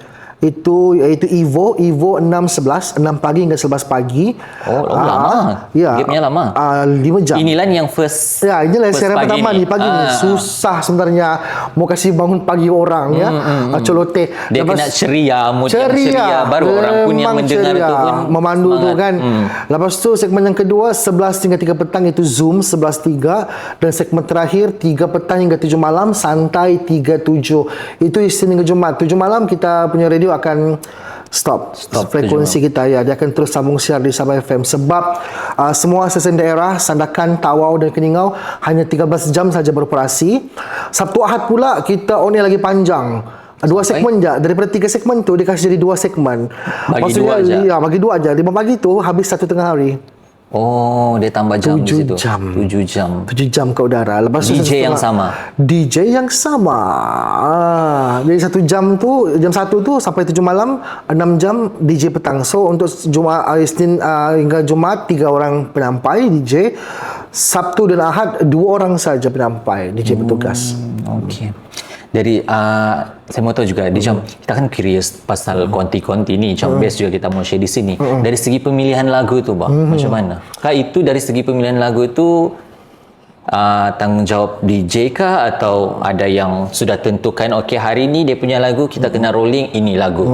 Iaitu Evo 6-11, 6 pagi hingga 11 pagi. Lama. Ya. Dia punya lama. 5 jam. Inilah yang first. Ya, inilah siaran pagi pertama ni pagi ni. Susah sebenarnya mau kasih bangun pagi orang ya. Celoteh. Dia kena ceria, mood yang ceria. Baru orang pun yang mendengar tu pun memandu semangat. tu kan. Lepas tu segmen yang kedua 11 hingga 3 petang itu Zoom 11.3, dan segmen terakhir 3 petang hingga 7 malam santai 3.7. Itu Isnin hingga Jumaat. 7 malam kita punya radio akan stop frekuensi kita ya. Dia akan terus sambung siar di Sabah FM sebab semua stesen daerah Sandakan, Tawau dan Keningau hanya 13 jam saja beroperasi. Sabtu Ahad pula kita on air lagi panjang. 2 segmen je. Daripada 3 segmen tu dia kasih jadi 2 segmen. Bagi 2 aja. Ya, bagi 2 aja. 5 pagi tu habis 1 tengah hari. Dia tambah jam di 7 situ. jam. 7 jam. 7 jam ke udara. Lepas DJ yang sama. DJ yang sama. Jadi 1 jam tu, jam 1 tu sampai 7 malam, 6 jam DJ petang. So untuk Isnin hingga Jumaat 3 orang penampai DJ. Sabtu dan Ahad 2 orang saja penampai DJ bertugas. Okey. Dari saya mau tahu juga, kita kan curious pasal konti-konti ni, macam best juga kita mau share di sini. Dari segi pemilihan lagu tu, macam mana? Itu dari segi pemilihan lagu tu tanggungjawab DJ kah, atau ada yang sudah tentukan okey hari ni dia punya lagu kita kena rolling ini lagu?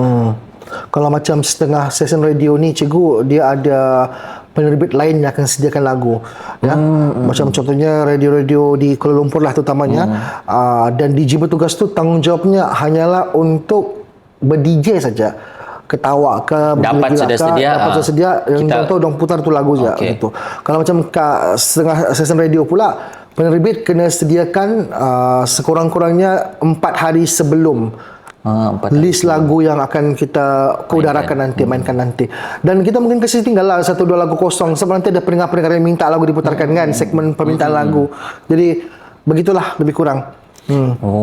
Kalau macam setengah session radio ni cikgu, dia ada penerbit lain yang akan sediakan lagu ya. Macam contohnya radio-radio di Kuala Lumpur lah terutamanya. Dan DJ bertugas tu tanggungjawabnya hanyalah untuk ber-DJ saja. Ketawa ke, dapat sudah sedia yang contoh dong putar tu lagu je gitu. Kalau macam setengah session radio pula, penerbit kena sediakan sekurang-kurangnya 4 hari sebelum list lagu yang akan kita keudarakan nanti, mainkan nanti. Dan kita mungkin kasih tinggal lah 1-2 lagu kosong sebab nanti ada pendengar-pendengar yang minta lagu diputarkan kan, segmen permintaan lagu. Jadi begitulah lebih kurang.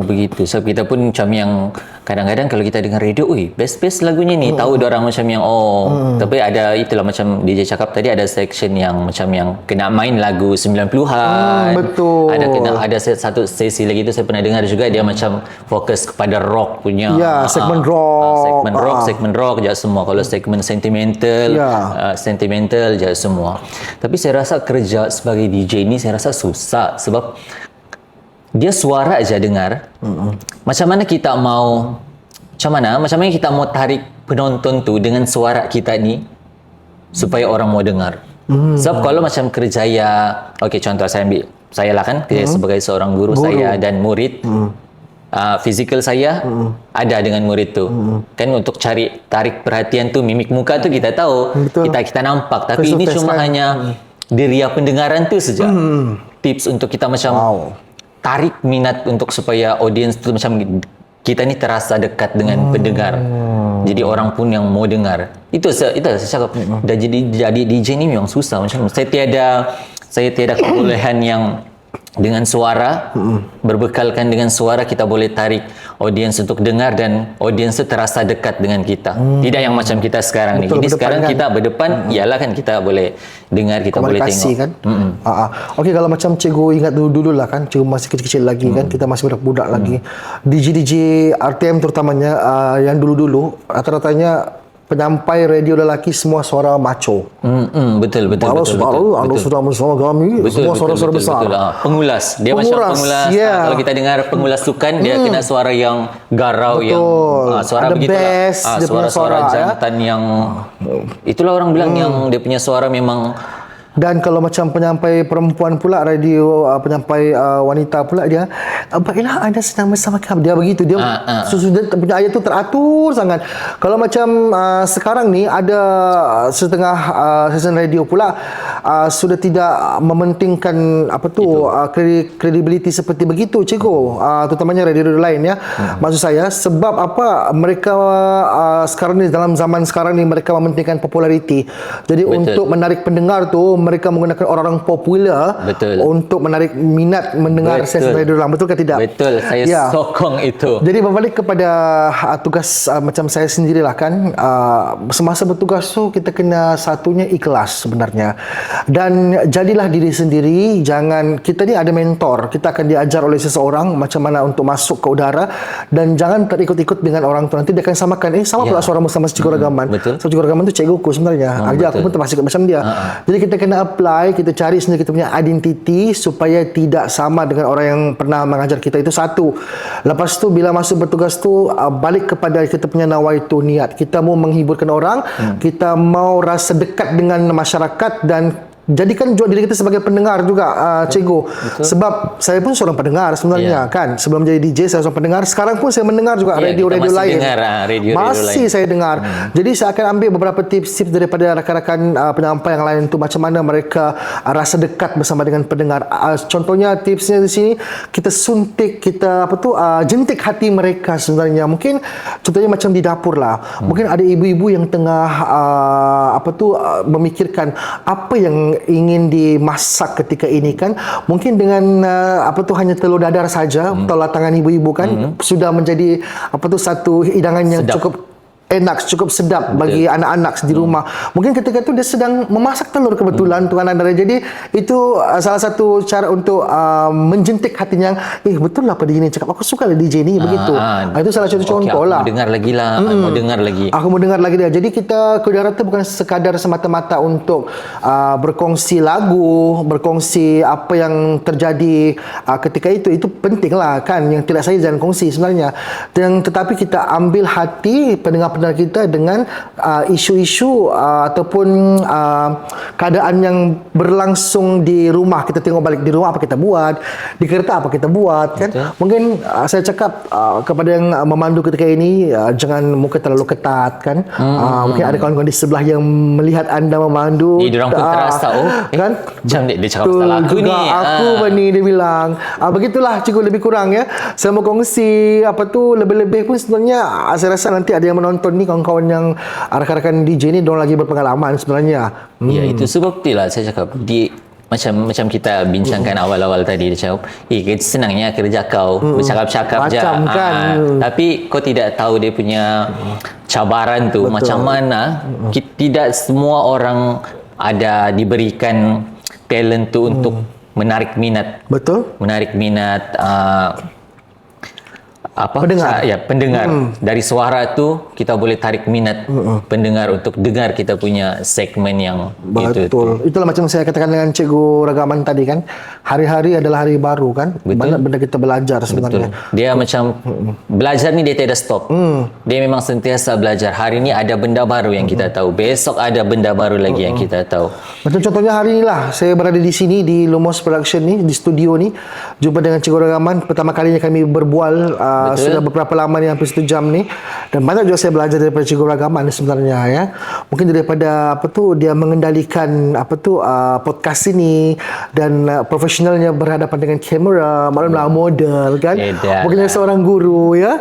Begitu. So kita pun macam yang kadang-kadang kalau kita dengar radio, best lagunya ni, tahu orang macam yang tapi ada itulah macam DJ cakap tadi, ada section yang macam yang kena main lagu 90-an. Betul. Ada satu sesi lagi tu saya pernah dengar juga, dia macam fokus kepada rock punya. Ya, segmen rock. Segmen rock je semua. Kalau segmen sentimental, sentimental je semua. Tapi saya rasa kerja sebagai DJ ni saya rasa susah sebab dia suara aja dengar. Macam mana kita mau tarik penonton tu dengan suara kita ni supaya orang mau dengar. Sebab kalau macam kerjaya, contoh saya lah kan, kerja sebagai seorang guru saya dan murid. Fizikal saya ada dengan murid tu. Kan untuk tarik perhatian tu, mimik muka tu kita tahu. Kita nampak, tapi ini cuma hanya deria pendengaran tu saja. Tips untuk kita macam tarik minat untuk supaya audiens tu macam kita ni terasa dekat dengan pendengar. Jadi orang pun yang mau dengar. Itu saya cakap, dah jadi DJ ni memang susah. Macam saya tiada kebolehan yang dengan suara, berbekalkan dengan suara kita boleh tarik audiens untuk dengar dan audiens tu terasa dekat dengan kita. Tidak yang macam kita sekarang ni. Ini sekarang kan kita berdepan, ialah kan kita boleh dengar, kita boleh tengok. Kan? Okey, kalau macam cikgu ingat dulu lah kan, cikgu masih kecil-kecil lagi kan, kita masih budak-budak lagi. DJ RTM terutamanya yang dulu-dulu rata-ratanya penyampai radio lelaki semua suara macho. Betul. Anda sudah bersama kami, semua suara-suara besar. Betul. Pengulas. Dia macam pengulas. Yeah. Kalau kita dengar pengulas sukan, dia kena suara yang garau, yang suara ada begitulah. bass, dia punya Suara-suara suara, jantan yang itulah orang bilang yang dia punya suara memang. Dan kalau macam penyampai perempuan pula, radio penyampai wanita pula, dia baiklah anda sedang bersama kami, dia begitu, dia dia punya ayat tu teratur sangat. Kalau macam sekarang ni ada setengah stesen radio pula sudah tidak mementingkan credibility seperti begitu, cikgu, terutamanya radio-radio lain ya. Maksud saya sebab apa, mereka sekarang ni, dalam zaman sekarang ni, mereka mementingkan populariti. Jadi untuk menarik pendengar tu, mereka menggunakan orang-orang popular untuk menarik minat mendengar sesi radio dalam. Betul ke tidak? Betul, saya sokong itu. Jadi berbalik kepada tugas macam saya sendirilah kan, semasa bertugas tu kita kena satunya ikhlas sebenarnya. Dan jadilah diri sendiri, jangan, kita ni ada mentor, kita akan diajar oleh seseorang macam mana untuk masuk ke udara, dan jangan terikut-ikut dengan orang tu, nanti dia akan samakan sama pula suaramu sama Cikgu Ragaman. Betul. Cikgu Ragaman tu cikguku sebenarnya. Aku pun termasuk macam dia. Jadi kita kena apply, kita cari sendiri kita punya identiti supaya tidak sama dengan orang yang pernah mengajar kita. Itu satu. Lepas tu bila masuk bertugas tu, balik kepada kita punya nawaitu, niat. Kita mau menghiburkan orang, kita mau rasa dekat dengan masyarakat, dan jadikan juga diri kita sebagai pendengar juga, cikgu. Sebab saya pun seorang pendengar sebenarnya kan. Sebelum jadi DJ saya seorang pendengar. Sekarang pun saya mendengar juga radio-radio lain. Masih saya dengar. Jadi saya akan ambil beberapa tips-tips daripada rakan-rakan penyampai yang lain tu, macam mana mereka rasa dekat bersama dengan pendengar. Contohnya tipsnya di sini, kita suntik, kita jentik hati mereka sebenarnya. Mungkin contohnya macam di dapur lah. Mungkin ada ibu-ibu yang tengah memikirkan apa yang ingin dimasak ketika ini kan. Mungkin dengan hanya telur dadar saja, tolak tangan ibu-ibu kan, sudah menjadi satu hidangan yang sedap, cukup enak, cukup sedap bagi anak-anak di rumah. Mungkin ketika itu dia sedang memasak telur kebetulan tuan anda. Jadi itu salah satu cara untuk menjentik hatinya. Betul lah apa DJ ni cakap, aku suka lah DJ ni begitu. Itu salah satu contoh lah. Aku dengar lagi lah. Aku mau dengar lagi dia. Jadi kita ke udara tu bukan sekadar semata-mata untuk berkongsi lagu, berkongsi apa yang terjadi ketika itu. Itu penting lah kan. Yang tidak saya jangan kongsi sebenarnya. Tetapi kita ambil hati pendengar kita dengan isu-isu ataupun keadaan yang berlangsung di rumah. Kita tengok balik di rumah apa kita buat, di kereta apa kita buat kan. Mungkin saya cakap kepada yang memandu ketika ini, jangan muka terlalu ketat kan. Mungkin ada kawan-kawan di sebelah yang melihat anda memandu, diorang pun terasa kan, macam dia cakap pasal aku ni, dia bilang begitulah cikgu, lebih kurang ya. Saya mau kongsi lebih-lebih pun sebenarnya saya rasa nanti ada yang menonton ni, kawan-kawan yang rakan-rakan DJ ni diorang lagi berpengalaman sebenarnya. Ya, itu sebab itulah saya cakap macam kita bincangkan awal-awal tadi, dia cakap senangnya kerja kau bercakap-cakap je kan. Tapi kau tidak tahu dia punya cabaran tu. Macam mana tidak semua orang ada diberikan talent tu untuk menarik minat. Menarik minat pendengar. Dari suara tu kita boleh tarik minat pendengar untuk dengar kita punya segmen yang betul. Itulah macam saya katakan dengan Cikgu Ragaman tadi kan, hari-hari adalah hari baru kan. Banyak benda kita belajar sebenarnya. Dia macam belajar ni dia tidak stop. Dia memang sentiasa belajar. Hari ni ada benda baru yang kita tahu, besok ada benda baru lagi yang kita tahu. Macam contohnya hari ni lah, saya berada di sini di Lumos Production ni, di studio ni, jumpa dengan Cikgu Ragaman. Pertama kalinya kami berbual. Sudah beberapa lama ni, hampir 1 jam ni, dan banyak juga saya belajar daripada Cikgu Ragaman sebenarnya ya. Mungkin daripada dia mengendalikan podcast ini, dan profesionalnya berhadapan dengan kamera, maklumlah model kan. Mungkin dia seorang guru ya.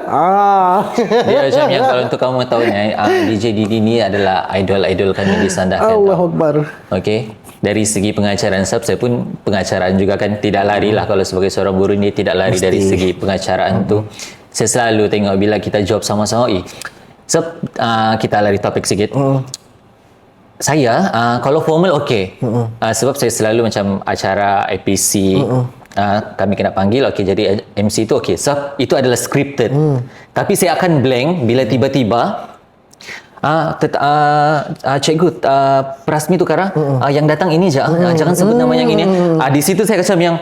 Dia macam yang kalau untuk kamu tahunya, DJ Didi ni adalah idol kami di Sandakan. Allahuakbar. Okey. Dari segi pengacaraan, saya pun pengacaraan juga kan, tidak lari lah kalau sebagai seorang guru ni, tidak lari dari segi pengacaraan tu. Saya selalu tengok bila kita jawab sama-sama, kita lari topik sikit. Saya kalau formal okey. Sebab saya selalu macam acara APC, kami kena panggil, jadi MC tu okey. Sebab itu adalah scripted. Tapi saya akan blank bila tiba-tiba Cikgu, Prasmi Tukara, yang datang ini je, jangan sebut nama yang ini. Di situ saya macam yang,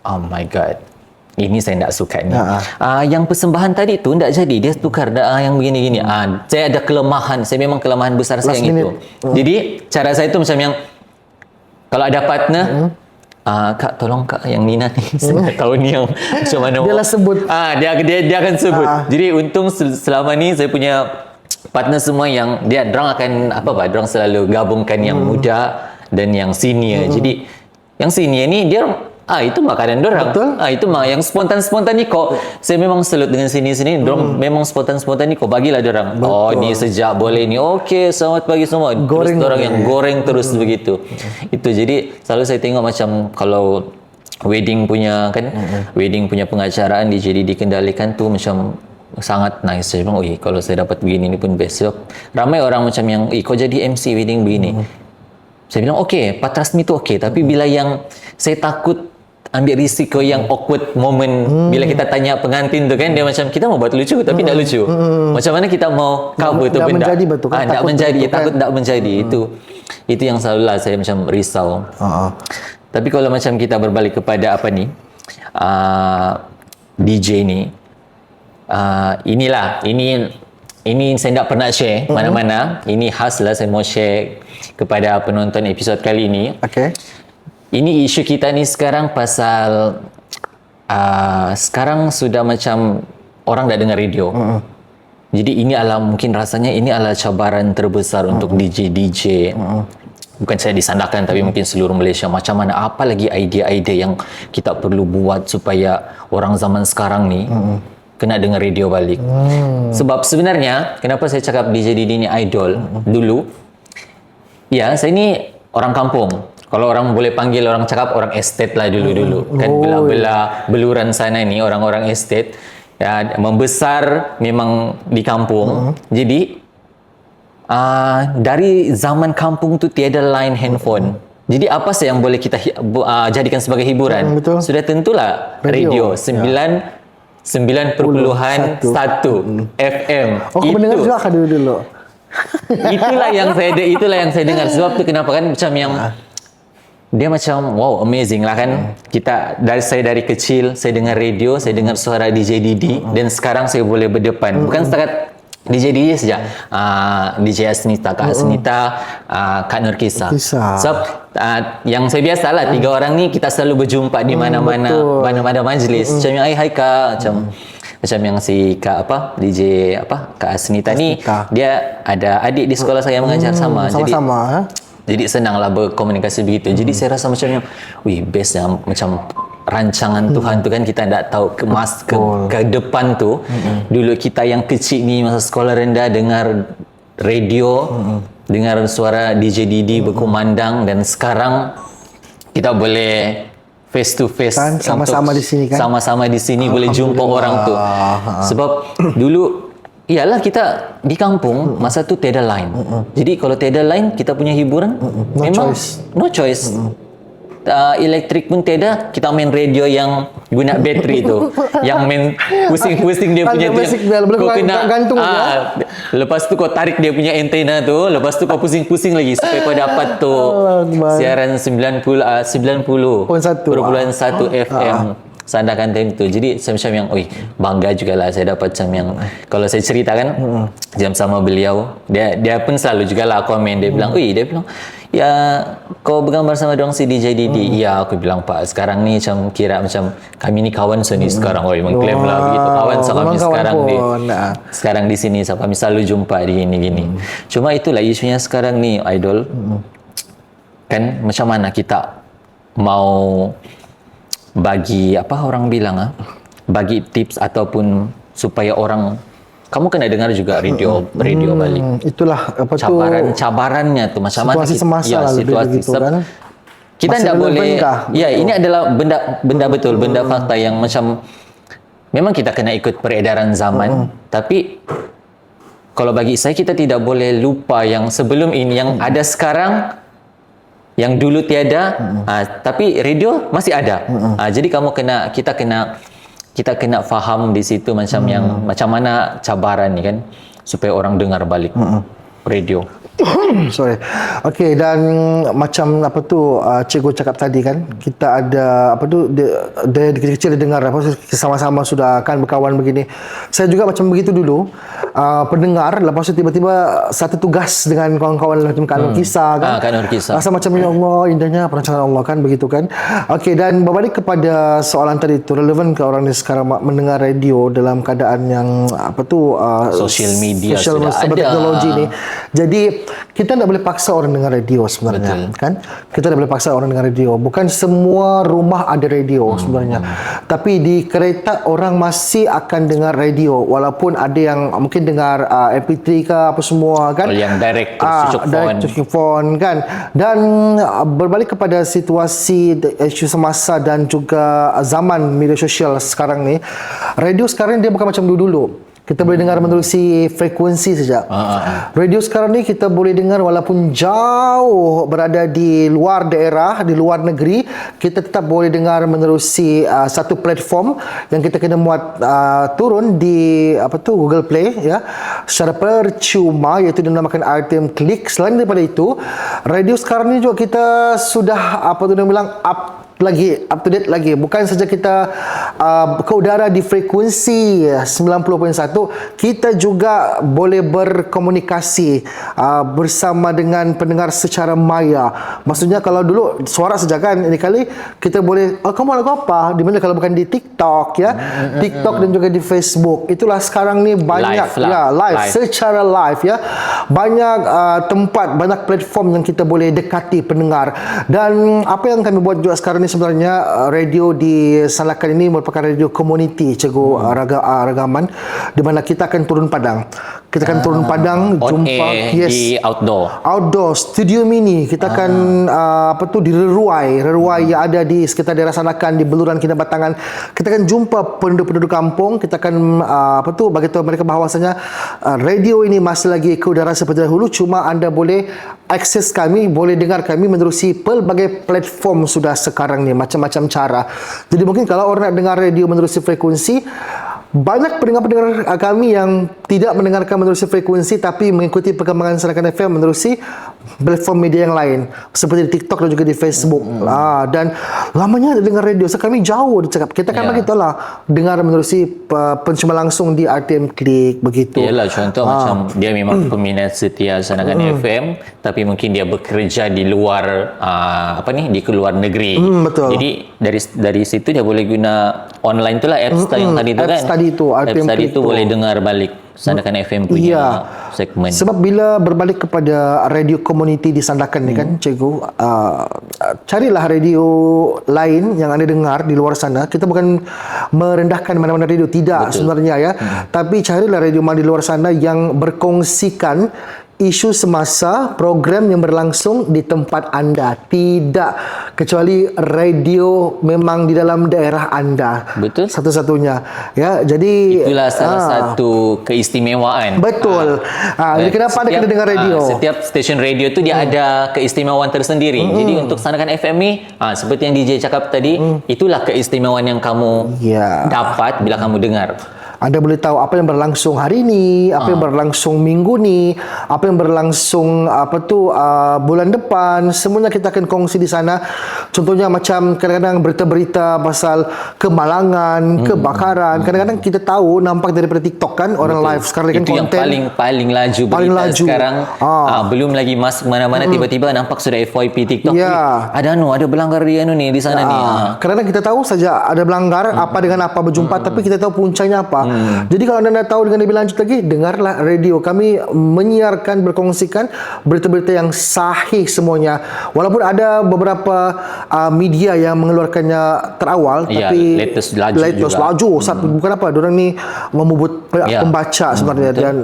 oh my god, ini saya tak suka ni. Yang persembahan tadi tu tak jadi, dia tukar yang begini-gini. Saya ada kelemahan, saya memang kelemahan besar saya yang itu. Jadi cara saya tu macam yang, kalau ada partner, Kak tolong Kak yang Nina ni, saya tak tahu ni yang macam mana. Dia lah sebut. Dia akan sebut. Jadi untung selama ni saya punya partner semua yang dorang akan dorang selalu gabungkan yang muda dan yang senior. Jadi yang senior ni dia itu makanan dorang. Itu yang spontan-spontan ni kok. Saya memang salut dengan sini-sini. Dorang memang spontan-spontan ni kok bagilah dorang. Ni sejak boleh ni. Okey, selamat pagi semua. Terus dorang yang goreng terus begitu. Itu jadi selalu saya tengok macam kalau wedding punya kan, wedding punya pengacaraan jadi dikendalikan tu macam sangat nice. Saya bilang, kalau saya dapat begini ni pun best. So, ramai orang macam yang, kau jadi MC wedding begini. Saya bilang, okey, Patrasmi tu okey. Tapi bila yang saya takut ambil risiko yang awkward moment bila kita tanya pengantin tu kan, dia macam, kita mau buat lucu tapi tak lucu. Macam mana kita mau cover tu benda? Menjadi betul kan? Tak menjadi, takut tak menjadi. Itu yang selalulah saya macam risau. Tapi kalau macam kita berbalik kepada apa ni, DJ ni, ini saya tak pernah share mana-mana. Ini khas lah saya mau share kepada penonton episod kali ini. Ini isu kita ni sekarang pasal sekarang sudah macam orang dah dengar radio. Jadi ini adalah mungkin rasanya ini adalah cabaran terbesar untuk DJ. Bukan saya disandarkan tapi mungkin seluruh Malaysia. Macam mana, apa lagi idea-idea yang kita perlu buat supaya orang zaman sekarang ni kena dengar radio balik. Sebab sebenarnya kenapa saya cakap DJ Didi ni idol dulu, ya saya ni orang kampung. Kalau orang boleh panggil, orang cakap orang estate lah dulu-dulu. Kan belah-belah beluran sana ni orang-orang estate, ya, membesar memang di kampung. Jadi dari zaman kampung tu tiada line handphone. Jadi apa sih yang boleh kita jadikan sebagai hiburan? Sudah tentulah radio 9.1 FM. Kau mendengar juga kan dulu. Itulah yang saya dengar. Sebab tu kenapa kan macam yang dia macam wow, amazing lah kan. Saya dari kecil saya dengar radio, saya dengar suara DJ Didi, dan sekarang saya boleh berdepan. Bukan setakat DJ Didi saja, DJ Asnita, Kak Asnita, Kak Nurkisa. Sebab yang saya biasalah, 3 orang ni kita selalu berjumpa di mana-mana majlis. Macam yang hai Kak, macam yang si Kak DJ Kak Asnita ni, dia ada adik di sekolah saya mengajar sama-sama. Jadi senanglah berkomunikasi begitu. Jadi saya rasa macam yang, best yang macam rancangan Tuhan tu kan, kita tak tahu ke depan tu. Dulu kita yang kecil ni masa sekolah rendah dengar radio, dengar suara DJ Didi berkumandang, dan sekarang kita boleh face to face kan, sama-sama di sini kan. Sama-sama di sini boleh jumpa orang tu. Sebab dulu iyalah kita di kampung masa tu tiada line. Jadi kalau tiada line, kita punya hiburan no choice. Elektrik pun tiada, kita main radio yang guna bateri tu, yang main pusing-pusing dia punya tu, kau kena gantung lepas tu kau tarik dia punya antena tu, lepas tu kau pusing-pusing lagi supaya kau dapat tu siaran 90.1 FM sandakan time tu. Jadi saya macam yang bangga jugalah saya dapat macam yang, kalau saya ceritakan jam sama beliau, dia pun selalu jugalah komen, dia bilang ya kau bergambar sama dong si DJ Didi. Ya, aku bilang Pak, sekarang ni macam kira macam kami ni kawan seni sekarang. Mengklaim lah begitu, kawan sama kami sekarang ni. Sekarang di sini sama kami selalu jumpa di gini-gini. Cuma itulah isunya sekarang ni, idol. Kan macam mana kita mau bagi orang bilang bagi tips ataupun supaya orang, kamu kena dengar juga radio balik. Itulah cabarannya tu macam mana situasi gitu kan. Kita tidak boleh ini adalah benda betul, benda fakta yang macam memang kita kena ikut peredaran zaman. Tapi kalau bagi saya, kita tidak boleh lupa yang sebelum ini, yang ada sekarang, yang dulu tiada, tapi radio masih ada. Jadi kita kena faham di situ macam yang macam mana cabaran ni kan, supaya orang dengar balik. radio. Sorry. Okey, dan macam apa tu cikgu cakap tadi kan, kita ada apa tu dia kecil-kecil dia dengar apa sama-sama sudah kan berkawan begini. Saya juga macam begitu dulu. Pendengar, lepas tu tiba-tiba satu tugas dengan kawan-kawan macam Kak Nur Kisah kan. Kak Nur Kisah. Rasa macam ya Allah, indahnya perancangan Allah kan, begitu kan. Okey, dan berbalik kepada soalan tadi tu, relevan ke orang ni sekarang mendengar radio dalam keadaan yang apa tu Social media sudah ada. teknologi ni. Jadi kita tak boleh paksa orang dengar radio sebenarnya. Betul. Kan? Kita tak boleh paksa orang dengar radio. Bukan semua rumah ada radio sebenarnya. Tapi di kereta orang masih akan dengar radio, walaupun ada yang mungkin dengar MP3 ke apa semua kan. Yang direct to direct to phone kan. Dan berbalik kepada situasi isu semasa dan juga zaman media sosial sekarang ni, radio sekarang dia bukan macam dulu-dulu. Kita boleh dengar menerusi frekuensi saja. Radio sekarang ni kita boleh dengar walaupun jauh berada di luar daerah, di luar negeri, kita tetap boleh dengar menerusi satu platform yang kita kena muat turun di apa tu Google Play ya, secara percuma, iaitu dinamakan RTM Click. Selain daripada itu, radio sekarang ni juga kita sudah apa tu dia bilang up to date lagi. Bukan saja kita ke udara di frekuensi 90.1, kita juga boleh berkomunikasi bersama dengan pendengar secara maya. Maksudnya kalau dulu suara saja kan, ini kali kita boleh kamu lagu apa? Di mana kalau bukan di TikTok ya, TikTok dan juga di Facebook. Itulah sekarang ni banyak live, secara live ya. Banyak tempat, banyak platform yang kita boleh dekati pendengar. Dan apa yang kami buat juga sekarang ni sebenarnya, radio di Sandakan ini merupakan radio komuniti, Cikgu Ragaman, di mana kita akan turun padang. Kita akan turun padang, jumpa di outdoor studio mini. Kita akan apa tu di reruai yang ada di sekitar daerah Sandakan, di Beluran Kinabatangan. Kita akan jumpa penduduk-penduduk kampung. Kita akan apa tu bagi tahu mereka bahawasanya radio ini masih lagi ke udara seperti dahulu, cuma anda boleh akses kami, boleh dengar kami menerusi pelbagai platform sudah sekarang ni, macam-macam cara. Jadi mungkin kalau orang nak dengar radio menerusi frekuensi, banyak pendengar-pendengar kami yang tidak mendengarkan menerusi frekuensi tapi mengikuti perkembangan Sandakan FM menerusi platform media yang lain seperti di TikTok dan juga di Facebook. Dan lamanya dengar radio. So, kami jauh cakap. Kita kan bagi tahu lah dengar menerusi pencuma langsung di RTM Click begitu. Yalah, contoh macam dia memang peminat setia Sandakan FM, tapi mungkin dia bekerja di luar di luar negeri. Betul. Jadi dari situ dia boleh guna online tu lah, apps yang tadi tu kan. RTM tadi tu boleh dengar balik Sandakan FM punya segmen. Sebab bila berbalik kepada radio komuniti di Sandakan ni kan, Cikgu, carilah radio lain yang anda dengar di luar sana. Kita bukan merendahkan mana-mana radio, tidak. Betul. Sebenarnya ya. Tapi carilah radio di luar sana yang berkongsikan isu semasa, program yang berlangsung di tempat anda. Tidak kecuali radio memang di dalam daerah anda. Betul. Satu-satunya. Ya, jadi itulah salah satu keistimewaan. Betul. Jadi kenapa anda kena dengar radio? Setiap stesen radio tu dia ada keistimewaan tersendiri. Jadi untuk Sandakan FM ni, seperti yang DJ cakap tadi, itulah keistimewaan yang kamu dapat bila kamu dengar. Anda boleh tahu apa yang berlangsung hari ini, apa yang berlangsung minggu ni, apa yang berlangsung bulan depan. Semuanya kita akan kongsi di sana. Contohnya macam kadang-kadang berita-berita pasal kemalangan, kebakaran. Kadang-kadang kita tahu nampak daripada TikTok kan, orang live sekarang kan itu konten yang paling laju berita sekarang. Belum lagi masuk mana-mana, tiba-tiba nampak sudah FYP TikTok. Ada berlanggar di sana ni. Kadang-kadang kita tahu saja ada berlanggar apa dengan apa berjumpa, tapi kita tahu puncanya apa. Jadi kalau anda nak tahu dengan lebih lanjut lagi, dengarlah radio. Kami menyiarkan, berkongsikan berita-berita yang sahih semuanya. Walaupun ada beberapa media yang mengeluarkannya terawal, tapi latest laju. Bukan apa, diorang ni memubut pembaca sebenarnya dan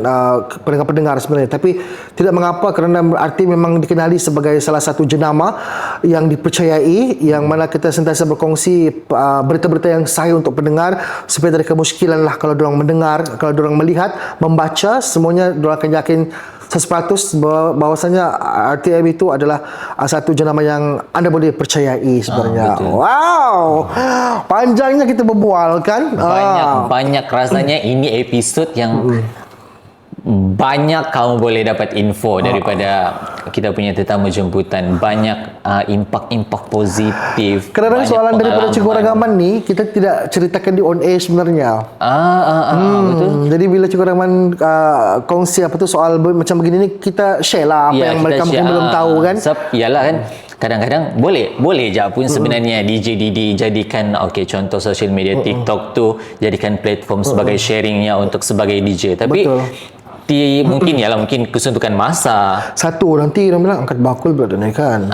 pendengar-pendengar sebenarnya. Tapi tidak mengapa, kerana arti memang dikenali sebagai salah satu jenama yang dipercayai, yang mana kita sentiasa berkongsi berita-berita yang sahih untuk pendengar, supaya tidak ada kemuskilan lah kalau diorang mendengar, kalau diorang melihat, membaca, semuanya diorang akan yakin 100% bahawasanya RTM itu adalah satu jenama yang anda boleh percayai sebenarnya. Wow, panjangnya kita berbual kan. Banyak rasanya ini episod yang banyak kamu boleh dapat info daripada kita punya tetamu jemputan. Banyak impak-impak positif. Kadang-kadang banyak soalan daripada pengalaman. Cikgu Ragaman ni kita tidak ceritakan di on air sebenarnya. Betul. Jadi bila Cikgu Ragaman kongsi apa tu soal macam begini ni, kita share lah apa yang kita mereka mungkin share. belum tahu kan. Sebab yalah kan, kadang-kadang boleh je pun sebenarnya DJ Didi jadikan contoh social media TikTok tu jadikan platform sebagai sharingnya untuk sebagai DJ. Tapi Betul. mungkin kesuntukan masa. Satu nanti orang bilang angkat bakul pula ni kan.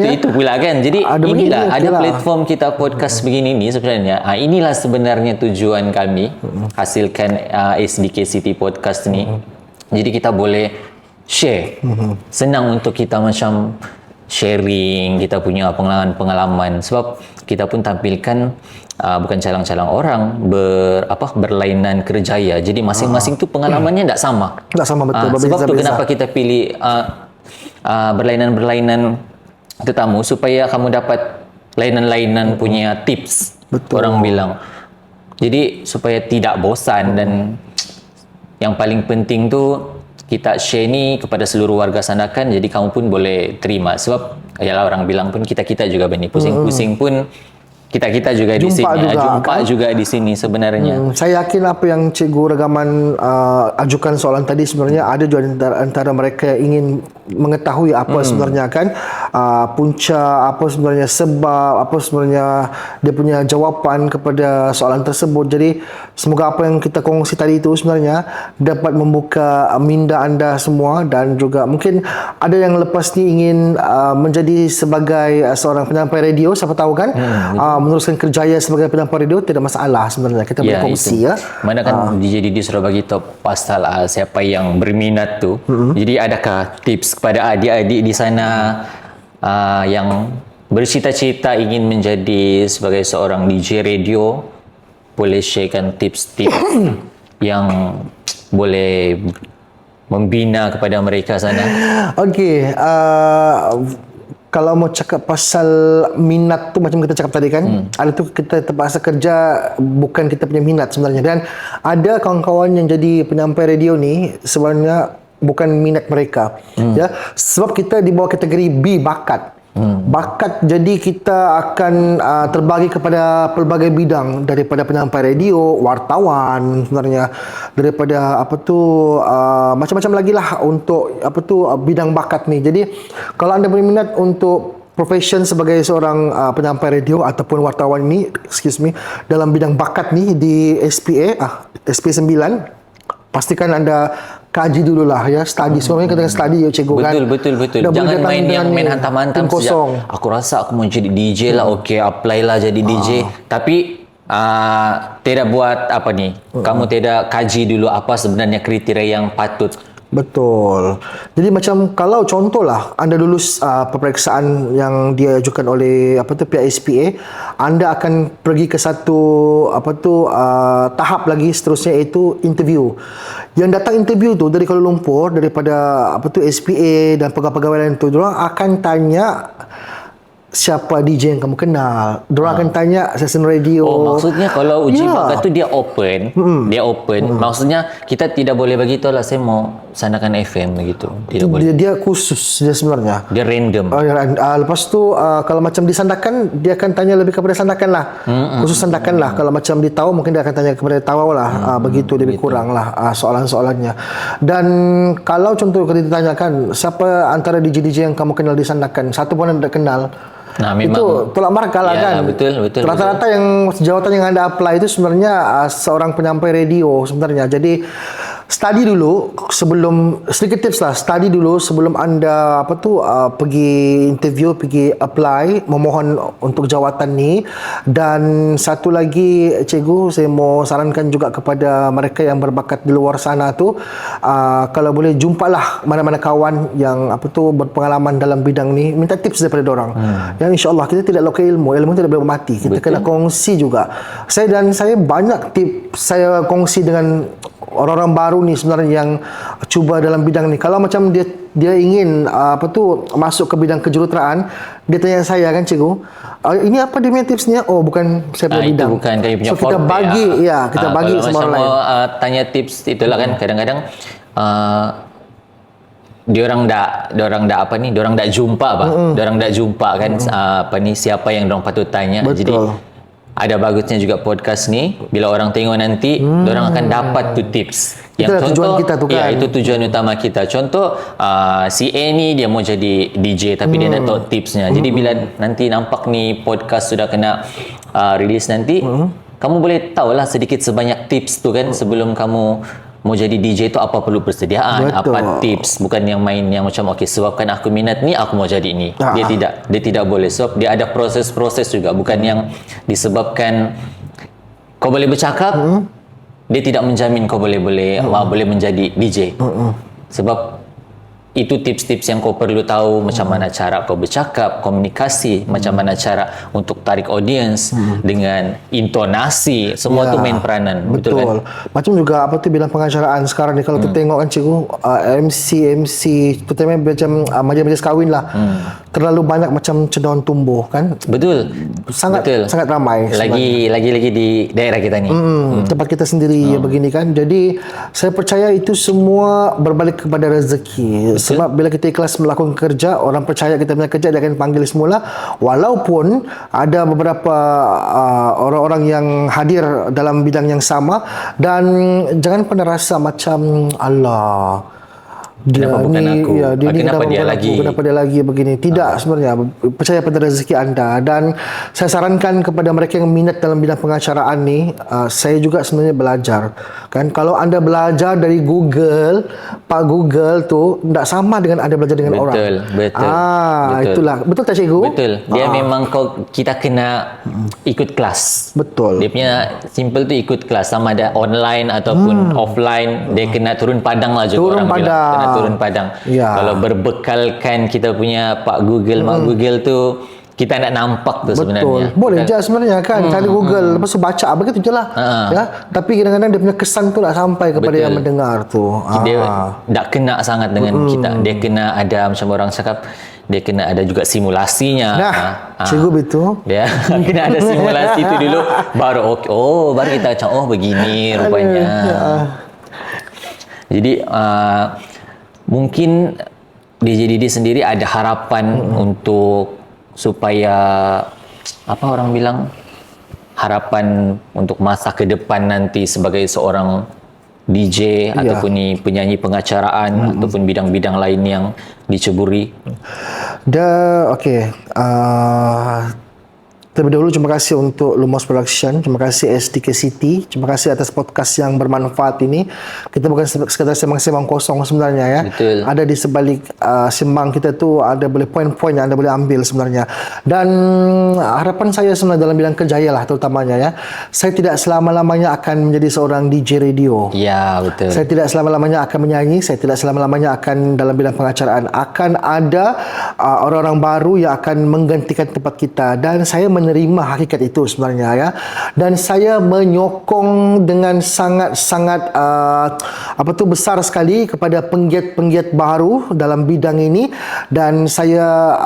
Itu pula kan. Jadi Ada begini, inilah okey ada lah. platform kita podcast begini ni sebenarnya. Inilah sebenarnya tujuan kami hasilkan SDK City Podcast ni. Jadi kita boleh share. Senang untuk kita macam sharing kita punya pengalaman-pengalaman, sebab kita pun tampilkan bukan calang-calang orang berlainan kerjaya. Jadi masing-masing tu pengalamannya tak sama. Tak sama, betul. Sebab tu Berbeza-beza. kenapa kita pilih berlainan-berlainan tetamu, supaya kamu dapat lainan-lainan punya tips. Betul. Orang bilang. Jadi supaya tidak bosan, dan yang paling penting tu kita share ni kepada seluruh warga Sandakan, jadi kamu pun boleh terima. Sebab yalah orang bilang pun kita juga benih pusing-pusing pun kita juga di Jumpa sini. juga, Jumpa juga di sini sebenarnya. Saya yakin apa yang Cikgu Ragaman ajukan soalan tadi sebenarnya ada juga antara mereka yang ingin mengetahui apa sebenarnya kan punca, apa sebenarnya sebab, apa sebenarnya dia punya jawapan kepada soalan tersebut. Jadi semoga apa yang kita kongsi tadi itu sebenarnya dapat membuka minda anda semua, dan juga mungkin ada yang lepas ni ingin menjadi sebagai seorang penyampai radio, siapa tahu kan, meneruskan kerjaya sebagai penyampai radio, tidak masalah sebenarnya, kita boleh kongsi ya. Mana kan DJ Didi sudah bagi tahu pasal siapa yang berminat tu. Jadi adakah tips kepada adik-adik di sana yang bercita-cita ingin menjadi sebagai seorang DJ radio, boleh sharekan tips-tips yang boleh membina kepada mereka sana? Okey, kalau mau cakap pasal minat tu macam kita cakap tadi kan, ada tu kita terpaksa kerja bukan kita punya minat sebenarnya, dan ada kawan-kawan yang jadi penyampai radio ni sebenarnya bukan minat mereka, ya, sebab kita di bawah kategori B, bakat. Bakat, jadi kita akan terbagi kepada pelbagai bidang, daripada penyampai radio, wartawan sebenarnya, daripada macam-macam lagi lah untuk bidang bakat ni. Jadi kalau anda berminat untuk profession sebagai seorang penyampai radio ataupun wartawan ni, dalam bidang bakat ni di SP 9, pastikan anda kaji dululah ya, study. Sebenarnya kita study ya cikgu kan. Betul. Dah Jangan boleh datang main dengan hantam-hantam tim kosong. Aku rasa aku mau jadi DJ lah. Okey, apply lah jadi DJ. Tapi tidak buat kamu tidak kaji dulu apa sebenarnya kriteria yang patut. Betul. Jadi macam kalau contohlah anda lulus peperiksaan yang diajukan oleh pihak SPA, anda akan pergi ke satu tahap lagi seterusnya, iaitu interview. Yang datang interview tu dari Kuala Lumpur, daripada SPA dan pegawai-pegawai lain tu, diorang akan tanya siapa DJ yang kamu kenal. Diorang akan tanya stesen radio. Oh, maksudnya kalau uji bakat tu dia open. Maksudnya kita tidak boleh bagi tahu lah saya mau Sandakan FM begitu. Tidak boleh. Dia khusus dia sebenarnya. Dia random. Lepas tu kalau macam di Sandakan, dia akan tanya lebih kepada Sandakan lah. Khusus Sandakan lah. Kalau macam di Tawau, mungkin dia akan tanya kepada Tawau lah. Begitu lebih kurang lah soalan-soalannya. Dan kalau contoh kita ditanyakan siapa antara DJ-DJ yang kamu kenal di Sandakan, satu pun anda tak kenal, Memang itu tolak markah lah kan. Betul. Rata-rata yang jawatan yang anda apply itu sebenarnya seorang penyampai radio sebenarnya. Jadi study dulu sebelum, sedikit tips lah, study dulu sebelum anda pergi interview, pergi apply, memohon untuk jawatan ni. Dan satu lagi cikgu, saya mau sarankan juga kepada mereka yang berbakat di luar sana tu, kalau boleh jumpalah mana-mana kawan yang berpengalaman dalam bidang ni, minta tips daripada dorang. Yang insya-Allah kita tidak loka ilmu tidak boleh mati. Kita kena kongsi juga. Saya banyak tips saya kongsi dengan orang-orang baru ni sebenarnya yang cuba dalam bidang ni, kalau macam dia ingin masuk ke bidang kejuruteraan, dia tanya saya kan, cikgu, ini apa dia punya tipsnya? Oh, bukan saya punya bidang. Itu bukan kami punya so kita bagi kita bagi kalau semua orang macam lain. tanya tips itulah kan, kadang-kadang diorang dak jumpa diorang dak jumpa kan siapa yang diorang patut tanya. Betul. Jadi ada bagusnya juga podcast ni, bila orang tengok nanti diorang akan dapat tu tips. Itulah tujuan kita tu kan. Ya, itu tujuan utama kita. Contoh si A ni dia mau jadi DJ tapi dia nak tahu tipsnya. Jadi bila nanti nampak ni podcast sudah kena release nanti, kamu boleh tahulah sedikit sebanyak tips tu kan, sebelum kamu mau jadi DJ tu apa perlu persediaan, Betul. apa tips, bukan yang main yang macam okey sebabkan aku minat ni aku mau jadi ni. Dia tidak boleh, sebab dia ada proses-proses juga, bukan yang disebabkan kau boleh bercakap, dia tidak menjamin kau boleh menjadi DJ. Sebab itu tips-tips yang kau perlu tahu, macam mana cara kau bercakap, komunikasi, macam mana cara untuk tarik audience dengan intonasi, semua tu main peranan. Betul kan? Macam juga bidang pengacaraan sekarang ni, kalau kita tengok kan cikgu, MC terutama macam majlis kahwin lah, terlalu banyak macam cendawan tumbuh kan. Betul. Sangat ramai. Lagi di daerah kita ni. Tempat kita sendiri begini kan. Jadi saya percaya itu semua berbalik kepada rezeki. Sebab bila kita ikhlas melakukan kerja, orang percaya kita punya kerja, dia akan panggil semula. Walaupun ada beberapa orang-orang yang hadir dalam bidang yang sama, dan jangan pernah rasa macam Allah, Kenapa bukan aku? Kenapa dia lagi? Kenapa dia lagi begini? Tidak, sebenarnya percaya pada rezeki anda. Dan saya sarankan kepada mereka yang minat dalam bidang pengacaraan ni, saya juga sebenarnya belajar kan. Kalau anda belajar dari Google, Pak Google tu tidak sama dengan anda belajar dengan orang. Betul. Itulah. Betul tak cikgu? Betul. Dia memang kita kena ikut kelas. Betul. Dia punya simple tu ikut kelas, sama ada online ataupun offline, dia kena turun padang lah juga. Turun orang padang. bilang kena turun padang. Ya. Kalau berbekalkan kita punya Pak Google, Mak Google tu, kita nak nampak tu sebenarnya. Boleh je sebenarnya kan, cari Google, lepas tu baca begitu je lah. Ya. Tapi kadang-kadang dia punya kesan tu tak sampai kepada yang mendengar tu. Dia tak kena sangat dengan kita. Dia kena ada, macam orang cakap, dia kena ada juga simulasinya. Cikgu betul. Dia kena ada simulasi tu dulu, baru baru kita macam begini rupanya. Jadi mungkin DJ Didi sendiri ada harapan untuk supaya orang bilang, harapan untuk masa ke depan nanti sebagai seorang DJ ataupun ni penyanyi pengacaraan ataupun bidang-bidang lain yang diceburi. Terlebih dahulu terima kasih untuk Lumos Production, terima kasih SDK City, terima kasih atas podcast yang bermanfaat ini. Kita bukan sekadar sembang-sembang kosong sebenarnya ya. Betul. Ada di sebalik sembang kita tu ada boleh poin-poin yang anda boleh ambil sebenarnya. Dan harapan saya sebenarnya dalam bidang kerjaya lah terutamanya ya. Saya tidak selama-lamanya akan menjadi seorang DJ radio. Ya, betul. Saya tidak selama-lamanya akan menyanyi, saya tidak selama-lamanya akan dalam bidang pengacaraan. Akan ada orang-orang baru yang akan menggantikan tempat kita, dan saya menerima hakikat itu sebenarnya ya. Dan saya menyokong dengan sangat-sangat besar sekali kepada penggiat-penggiat baru dalam bidang ini, dan saya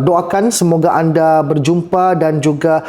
doakan semoga anda berjumpa dan juga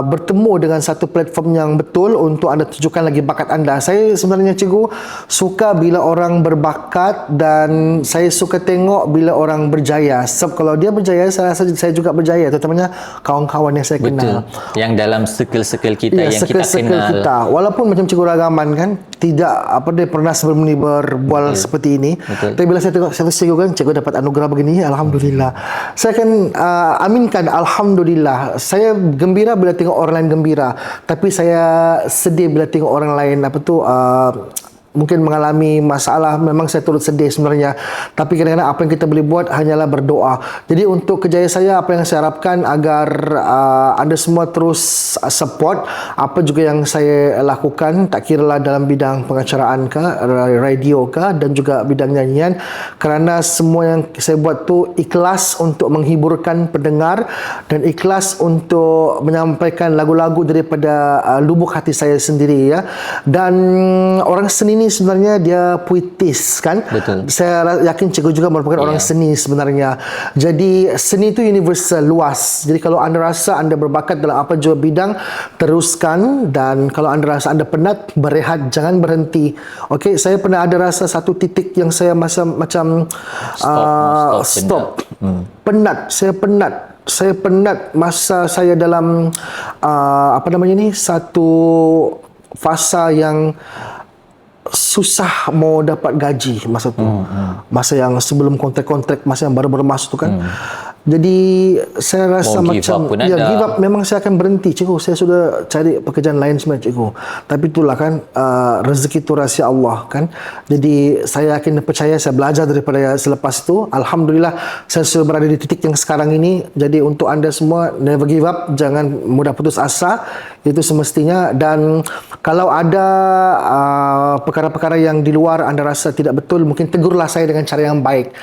bertemu dengan satu platform yang betul untuk anda tunjukkan lagi bakat anda. Saya sebenarnya cikgu suka bila orang berbakat, dan saya suka tengok bila orang berjaya. Sebab kalau dia berjaya, saya rasa saya juga berjaya, terutamanya kawan-kawan yang saya kenal. Yang dalam circle-circle kita yang kita kenal. Kita. Walaupun macam Cikgu Ragaman kan, tidak dia pernah sebelum ini berbual seperti ini. Betul. Tapi bila saya tengok satu cikgu kan, cikgu dapat anugerah begini, alhamdulillah. Saya akan aminkan alhamdulillah. Saya gembira bila tengok orang lain gembira, tapi saya sedih bila tengok orang lain mungkin mengalami masalah. Memang saya turut sedih sebenarnya, tapi kadang-kadang apa yang kita boleh buat hanyalah berdoa. Jadi untuk kerjaya saya, apa yang saya harapkan agar anda semua terus support apa juga yang saya lakukan, tak kiralah dalam bidang pengacaraan ke, radio ke, dan juga bidang nyanyian, kerana semua yang saya buat tu ikhlas untuk menghiburkan pendengar dan ikhlas untuk menyampaikan lagu-lagu daripada lubuk hati saya sendiri ya. Dan orang seni ni sebenarnya dia puitis kan. Betul. Saya yakin cikgu juga merupakan orang seni sebenarnya. Jadi seni itu universal, luas. Jadi kalau anda rasa anda berbakat dalam apa jua bidang, teruskan. Dan kalau anda rasa anda penat, berehat, jangan berhenti. Okey, saya pernah ada rasa satu titik yang saya macam stop. Penat, saya penat masa saya dalam satu fasa yang susah mau dapat gaji masa tu. Masa yang sebelum kontrak-kontrak, masa yang baru-baru masuk tu kan. Jadi saya rasa Mau give macam up pun ada. give up memang saya akan berhenti cikgu. Saya sudah cari pekerjaan lain sebenarnya cikgu. Tapi itulah kan rezeki itu rahsia Allah kan. Jadi saya yakin dan percaya, saya belajar daripada selepas itu. Alhamdulillah saya sudah berada di titik yang sekarang ini. Jadi untuk anda semua, never give up, jangan mudah putus asa. Itu semestinya. Dan kalau ada perkara-perkara yang di luar anda rasa tidak betul, mungkin tegurlah saya dengan cara yang baik.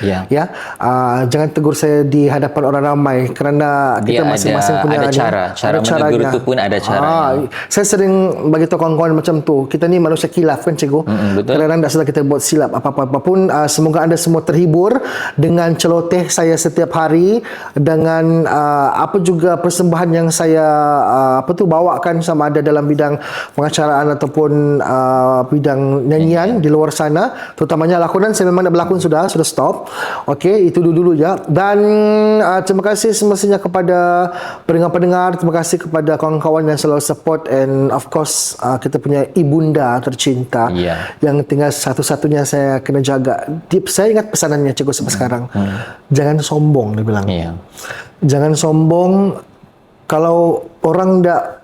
Jangan tegur saya di hadapan orang ramai, kerana kita masing-masing punya cara menegur caranya. itu pun ada caranya. Saya sering bagi tahu kawan-kawan macam tu, kita ni manusia khilaf kan cikgu. Betul. Kadang-kadang tak sedar kita buat silap apa-apa pun. Semoga anda semua terhibur dengan celoteh saya setiap hari, dengan apa juga persembahan yang saya bawakan, sama ada dalam bidang pengacaraan ataupun bidang nyanyian di luar sana. Terutamanya lakonan, saya memang dah berlakon sudah stop. Okey, itu dulu ya. Dan terima kasih semestinya kepada pendengar-pendengar, terima kasih kepada kawan-kawan yang selalu support, and of course kita punya ibunda tercinta yang tinggal satu-satunya saya kena jaga. Saya ingat pesanannya cikgu sampai sekarang. Jangan sombong, dia bilang. Jangan sombong. Kalau orang dak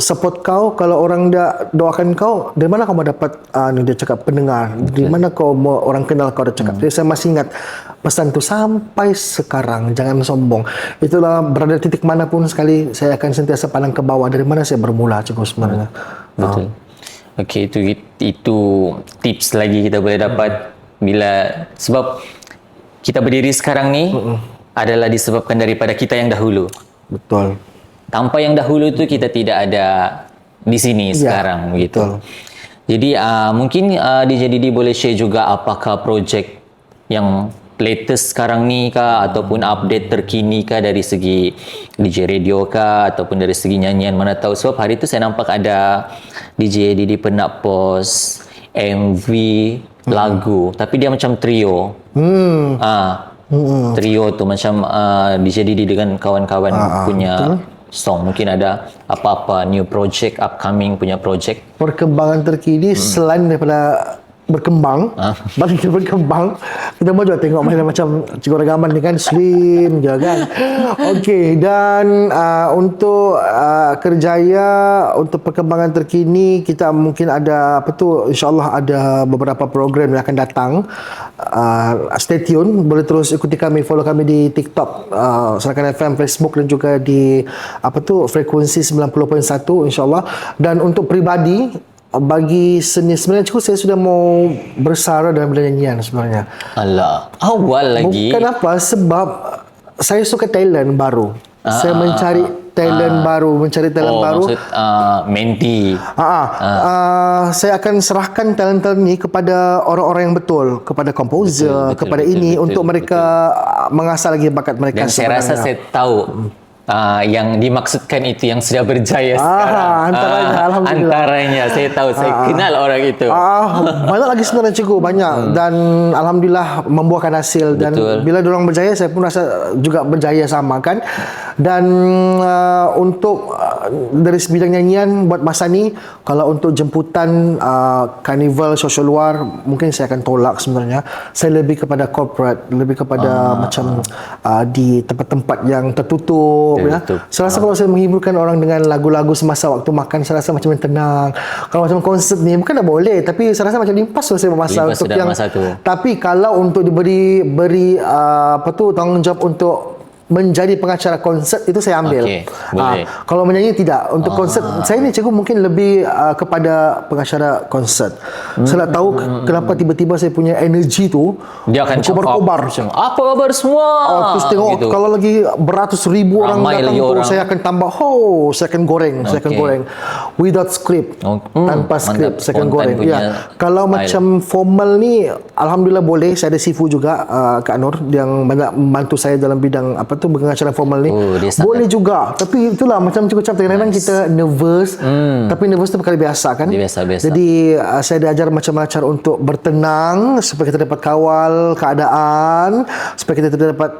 support kau, kalau orang dak doakan kau, dari mana kau mau dapat dia cakap pendengar, dari mana kau mau orang kenal kau dah cakap. Jadi saya masih ingat pesan tu sampai sekarang. Jangan sombong. Itulah, berada titik manapun sekali, saya akan sentiasa pandang ke bawah. Dari mana saya bermula cikgu sebenarnya. Betul. Okey, itu tips lagi kita boleh dapat sebab kita berdiri sekarang ni adalah disebabkan daripada kita yang dahulu. Betul. Tanpa yang dahulu tu kita tidak ada di sini sekarang gitu. Jadi mungkin DJ Didi boleh share juga apakah projek yang latest sekarang ni kah, ataupun update terkini kah dari segi DJ radio kah, ataupun dari segi nyanyian, mana tahu. Sebab hari tu saya nampak ada DJ Didi pernah post MV lagu, tapi dia macam trio. Trio tu macam DJ Didi dengan kawan-kawan punya song. Mungkin ada apa-apa new project, upcoming punya project, perkembangan terkini selain daripada berkembang, bagi kita berkembang, kita mau juga tengok macam Cikgu Ragaman ni kan slim je kan. Okey, dan untuk kerjaya, untuk perkembangan terkini, kita mungkin ada insyaAllah ada beberapa program yang akan datang. Stay tune, boleh terus ikuti kami, follow kami di TikTok, Sarakan FM, Facebook, dan juga di frekuensi 90.1 insyaAllah. Dan untuk peribadi, bagi seni, sebenarnya cikgu saya sudah mau bersara dalam bidang nyanyian sebenarnya. Alah, awal lagi. Bukan apa, sebab saya suka talent baru. Saya mencari talent baru, Maksud menti. Saya akan serahkan talent-talent ni kepada orang-orang yang betul, kepada komposer, kepada untuk mereka mengasah lagi bakat mereka. Dan saya rasa saya tahu yang dimaksudkan itu yang sudah berjaya sekarang. Alhamdulillah. Antaranya saya tahu, saya kenal orang itu. Banyak lagi sebenarnya cikgu, banyak. Dan alhamdulillah membuahkan hasil. Dan bila diorang berjaya, saya pun rasa juga berjaya sama kan. Dan untuk dari bidang nyanyian buat masa ni, kalau untuk jemputan karnival sosial luar, mungkin saya akan tolak sebenarnya. Saya lebih kepada corporate, lebih kepada macam di tempat-tempat yang tertutup. Saya rasa kalau saya menghiburkan orang dengan lagu-lagu semasa waktu makan, saya rasa macam tenang. Kalau macam konsert ni bukan tak boleh, tapi saya rasa macam limpas saya bermasa untuk yang masa tu. Tapi kalau untuk diberi tanggungjawab untuk menjadi pengacara konsert itu saya ambil. Okey, boleh. Kalau menyanyi tidak. Untuk konsert saya ni cikgu mungkin lebih kepada pengacara konsert. Saya tak tahu kenapa tiba-tiba saya punya energi tu Dia akan kobar-kobar. macam, apa khabar semua? Terus tengok Gitu. kalau lagi beratus ribu orang Ramai datang lagi tu, orang. saya akan tambah, saya akan goreng, saya akan Okey. goreng without script, tanpa script, mantap. saya akan Spontan goreng. punya Kalau style. macam formal ni, alhamdulillah boleh. Saya ada Sifu juga, Kak Nur, yang banyak membantu saya dalam bidang pengacara formal ni. Dia sangat- Boleh juga, tapi itulah macam cikgu cakap, kadang-kadang kita nervous, tapi nervous tu perkara biasa kan. Dia biasa-biasa. Jadi saya diajar macam-macam cara untuk bertenang supaya kita dapat kawal keadaan, supaya kita tidak dapat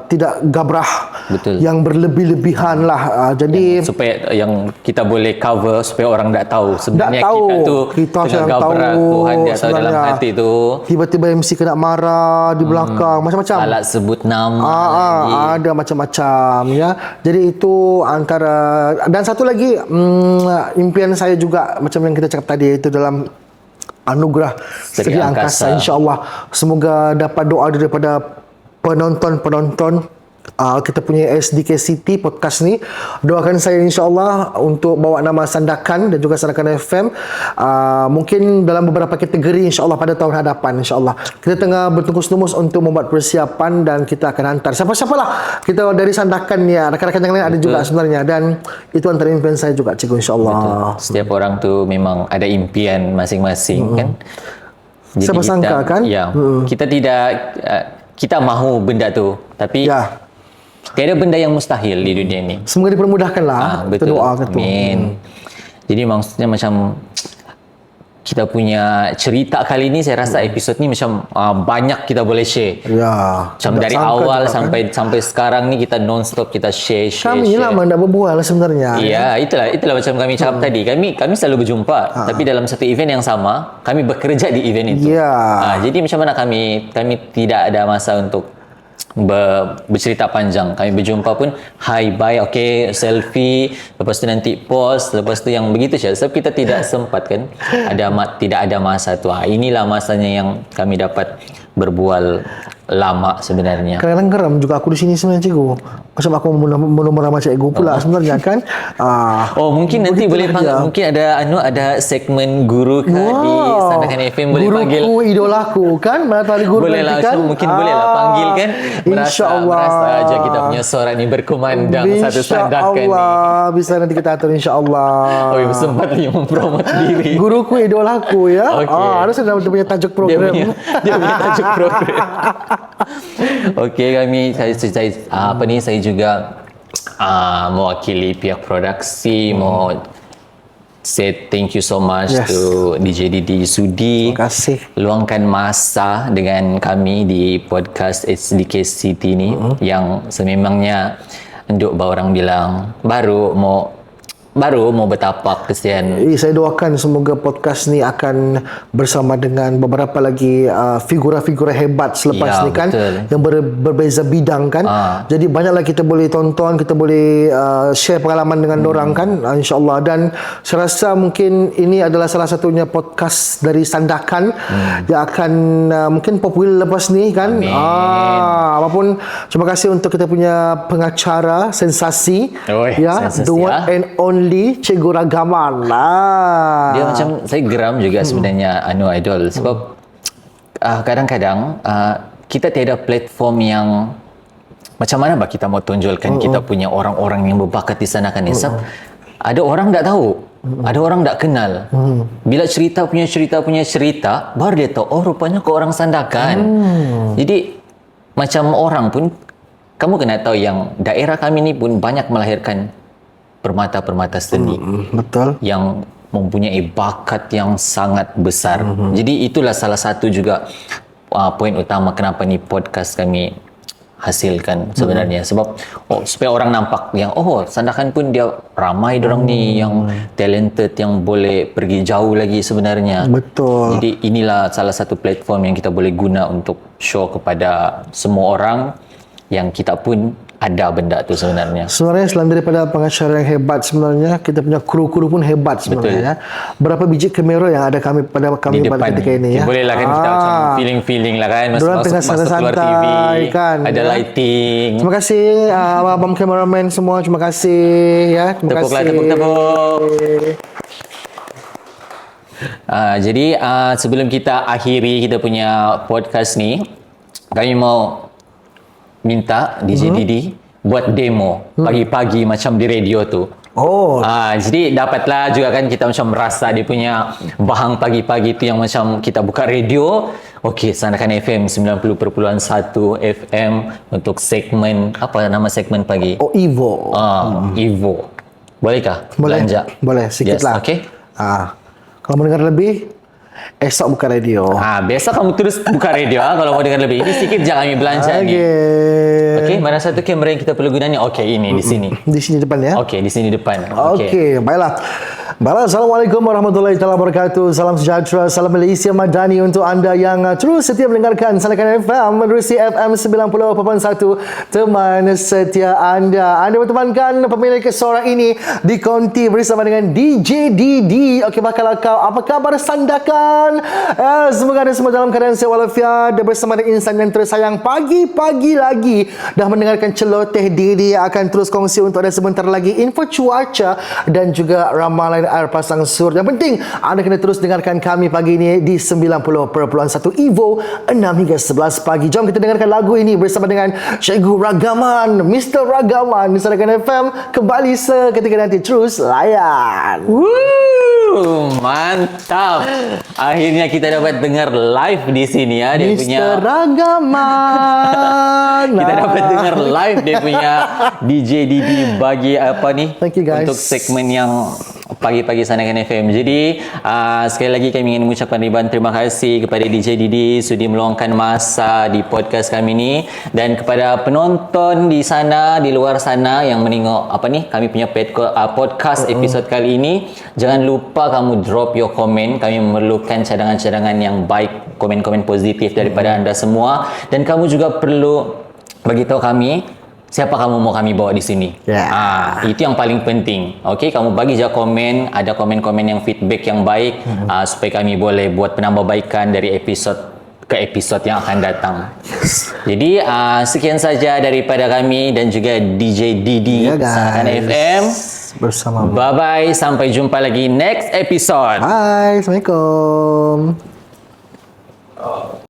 tidak gabrah Betul. yang berlebih-lebihan lah. Jadi Supaya yang kita boleh cover supaya orang tak tahu sebenarnya Tak tahu. kita tu Kita tengah yang gabrak, tahu Tuhan dia tahu dalam sebenarnya. hati tu. tiba-tiba MC kena marah di belakang, macam-macam. Salah sebut nama lagi. Ada macam-macam ya. Jadi itu antara, dan satu lagi impian saya juga macam yang kita cakap tadi, itu dalam anugerah Seri Seri Angkasa. Angkasa, insya-Allah semoga dapat doa daripada penonton-penonton kita punya SDK City podcast ni. Doakan saya insya-Allah untuk bawa nama Sandakan dan juga Sandakan FM mungkin dalam beberapa kategori insya-Allah pada tahun hadapan insya-Allah. Kita tengah bertungkus-lumus untuk membuat persiapan dan kita akan hantar siapa-siapalah kita dari Sandakan ni, rakan-rakan yang lain ada juga sebenarnya, dan itu antara impian saya juga cikgu insya-Allah. Setiap orang tu memang ada impian masing-masing kan. Jadi Siapa sangka kan? Ya, kita tidak kita mahu benda tu, tapi Ya. tiada benda yang mustahil di dunia ni. Semoga dipermudahkanlah. Kita Betul. doa gitu. Amin. Jadi maksudnya macam kita punya cerita kali ni, saya rasa episod ni macam banyak kita boleh share. Ya. Macam tak dari sangka awal juga, sampai sekarang ni kita non-stop kita share. kami lama tak berbual sebenarnya. Ya, itulah macam kami cakap tadi. Kami selalu berjumpa, tapi dalam satu event yang sama, kami bekerja di event itu. Ya. Jadi macam mana kami tidak ada masa untuk bercerita panjang. Kami berjumpa pun hi bye, okay, selfie, lepas tu nanti post, lepas tu yang begitu saja. Sebab kita tidak sempat kan, tidak ada masa tu. Inilah masanya yang kami dapat berbual lama sebenarnya. Kadang-kadang geram juga aku di sini sebenarnya cikgu. Macam aku menomor cikgu pula sebenarnya kan. Oh, mungkin nanti boleh panggil, mungkin ada segmen guru di Sandakan FM boleh panggil. Guruku, idolaku kan. Mana tahu ada guru Boleh lah, nanti kan. mungkin boleh lah panggil kan. InsyaAllah. Merasa aja kita punya suara ni berkumandang satu Sandakan ni. InsyaAllah. Bisa nanti kita atur insyaAllah. Oh, sempat dia mempromot diri. Guruku, idolaku ya. Okey. Harus ada dia punya tajuk program. Dia punya tajuk program. Okey, saya juga mewakili pihak produksi, mau say thank you so much Yes. to DJ Didi Sudi. Terima kasih. Luangkan masa dengan kami di podcast SDK City ni yang sememangnya untuk orang bilang baru mau bertapak, kesian. Saya doakan semoga podcast ni akan bersama dengan beberapa lagi figura-figura hebat selepas Ya, ni kan, betul. yang berbeza bidang kan. Jadi banyaklah kita boleh tonton, kita boleh share pengalaman dengan dorang kan, insya-Allah. Dan saya rasa mungkin ini adalah salah satunya podcast dari Sandakan yang akan mungkin popular lepas ni kan. Amin. Apapun, terima kasih untuk kita punya pengacara sensasi, Oi, sensasi, the one and only Cikgu Ragaman. Dia macam saya geram juga sebenarnya Idol sebab kadang-kadang kita tiada platform yang macam mana kita mau tonjolkan kita punya orang-orang yang berbakat di sana kan. Sebab ada orang tak tahu, ada orang tak kenal. Bila cerita baru dia tahu, oh rupanya kau orang Sandakan. Jadi macam orang pun, kamu kena tahu yang daerah kami ni pun banyak melahirkan permata-permata seni Betul. yang mempunyai bakat yang sangat besar. Jadi itulah salah satu juga poin utama kenapa ni podcast kami hasilkan sebenarnya. Sebab supaya orang nampak yang Sandakan pun dia ramai dorang ni yang talented, yang boleh pergi jauh lagi sebenarnya. Betul. Jadi inilah salah satu platform yang kita boleh guna untuk show kepada semua orang yang kita pun ada benda tu sebenarnya. Sebenarnya selain daripada pengacara yang hebat sebenarnya, kita punya kru-kru pun hebat sebenarnya. Berapa biji kamera yang ada kami pada ketika ini ya. Boleh lah kan kita macam feeling lah kan. Diorang tengah masuk keluar TV, kan, ada ya. lighting. Terima kasih abang kameraman semua, terima kasih ya. Terima Tepuk lah, kasih. tepuk. Jadi sebelum kita akhiri kita punya podcast ni, kami mau minta DJ Didi buat demo pagi-pagi macam di radio tu. Oh, Jadi dapatlah juga kan kita macam merasa dia punya bahang pagi-pagi tu yang macam kita buka radio. Okey, Sandakan FM 90.1 FM untuk segmen, apa nama segmen pagi? Evo. Evo. Bolehkah? Boleh. Belanja? Boleh, sikit Yes, lah. okey. Kalau mau dengar lebih, esok buka radio. Besok kamu terus buka radio kalau mau dengar lebih. Ini sikit je kami belanja ni. Okey, mana satu kamera yang kita perlu guna ni? Okey, ini di sini. Di sini depan ya. Okey, di sini depan. Okey, baiklah. Assalamualaikum warahmatullahi wabarakatuh. Salam sejahtera, salam Malaysia Madani untuk anda yang terus setia mendengarkan Sandakan FM menerusi FM 90.1 teman setia anda. Anda bertemankan pemilik suara ini di konti bersama dengan DJ Didi. Okey, bakalah kau apa khabar Sandakan? Semoga anda semua dalam keadaan sihat walafiat dan bersama dengan insan yang tersayang pagi-pagi lagi dah mendengarkan celoteh Didi akan terus kongsi untuk anda sebentar lagi info cuaca dan juga ramalan air pasang surut. Yang penting anda kena terus dengarkan kami pagi ini di 90.1 Evo 6 hingga 11 pagi. Jom kita dengarkan lagu ini bersama dengan Cikgu Ragaman, Mr. Ragaman di Sandakan FM. Kembali seketika nanti, terus layan. Mantap. Akhirnya kita dapat dengar live di sini ya dia punya Mr. Ragaman. kita dapat dengar live dia punya DJ Didi bagi apa ni? Thank you, guys. Untuk segmen yang pagi-pagi Sandakan FM. Jadi sekali lagi kami ingin mengucapkan ribuan terima kasih kepada DJ Didi sudi meluangkan masa di podcast kami ni, dan kepada penonton di sana, di luar sana yang menengok apa ni kami punya podcast episod kali ini. Jangan lupa kamu drop your comment. Kami memerlukan cadangan-cadangan yang baik, komen-komen positif daripada anda semua, dan kamu juga perlu bagi tahu kami siapa kamu mau kami bawa di sini. Itu yang paling penting. Okey, kamu bagi je komen, ada komen-komen yang feedback yang baik supaya kami boleh buat penambahbaikan dari episod ke episod yang akan datang. Jadi sekian saja daripada kami dan juga DJ Didi Sandakan FM bersama. Bye bye, sampai jumpa lagi next episode. Bye, Assalamualaikum.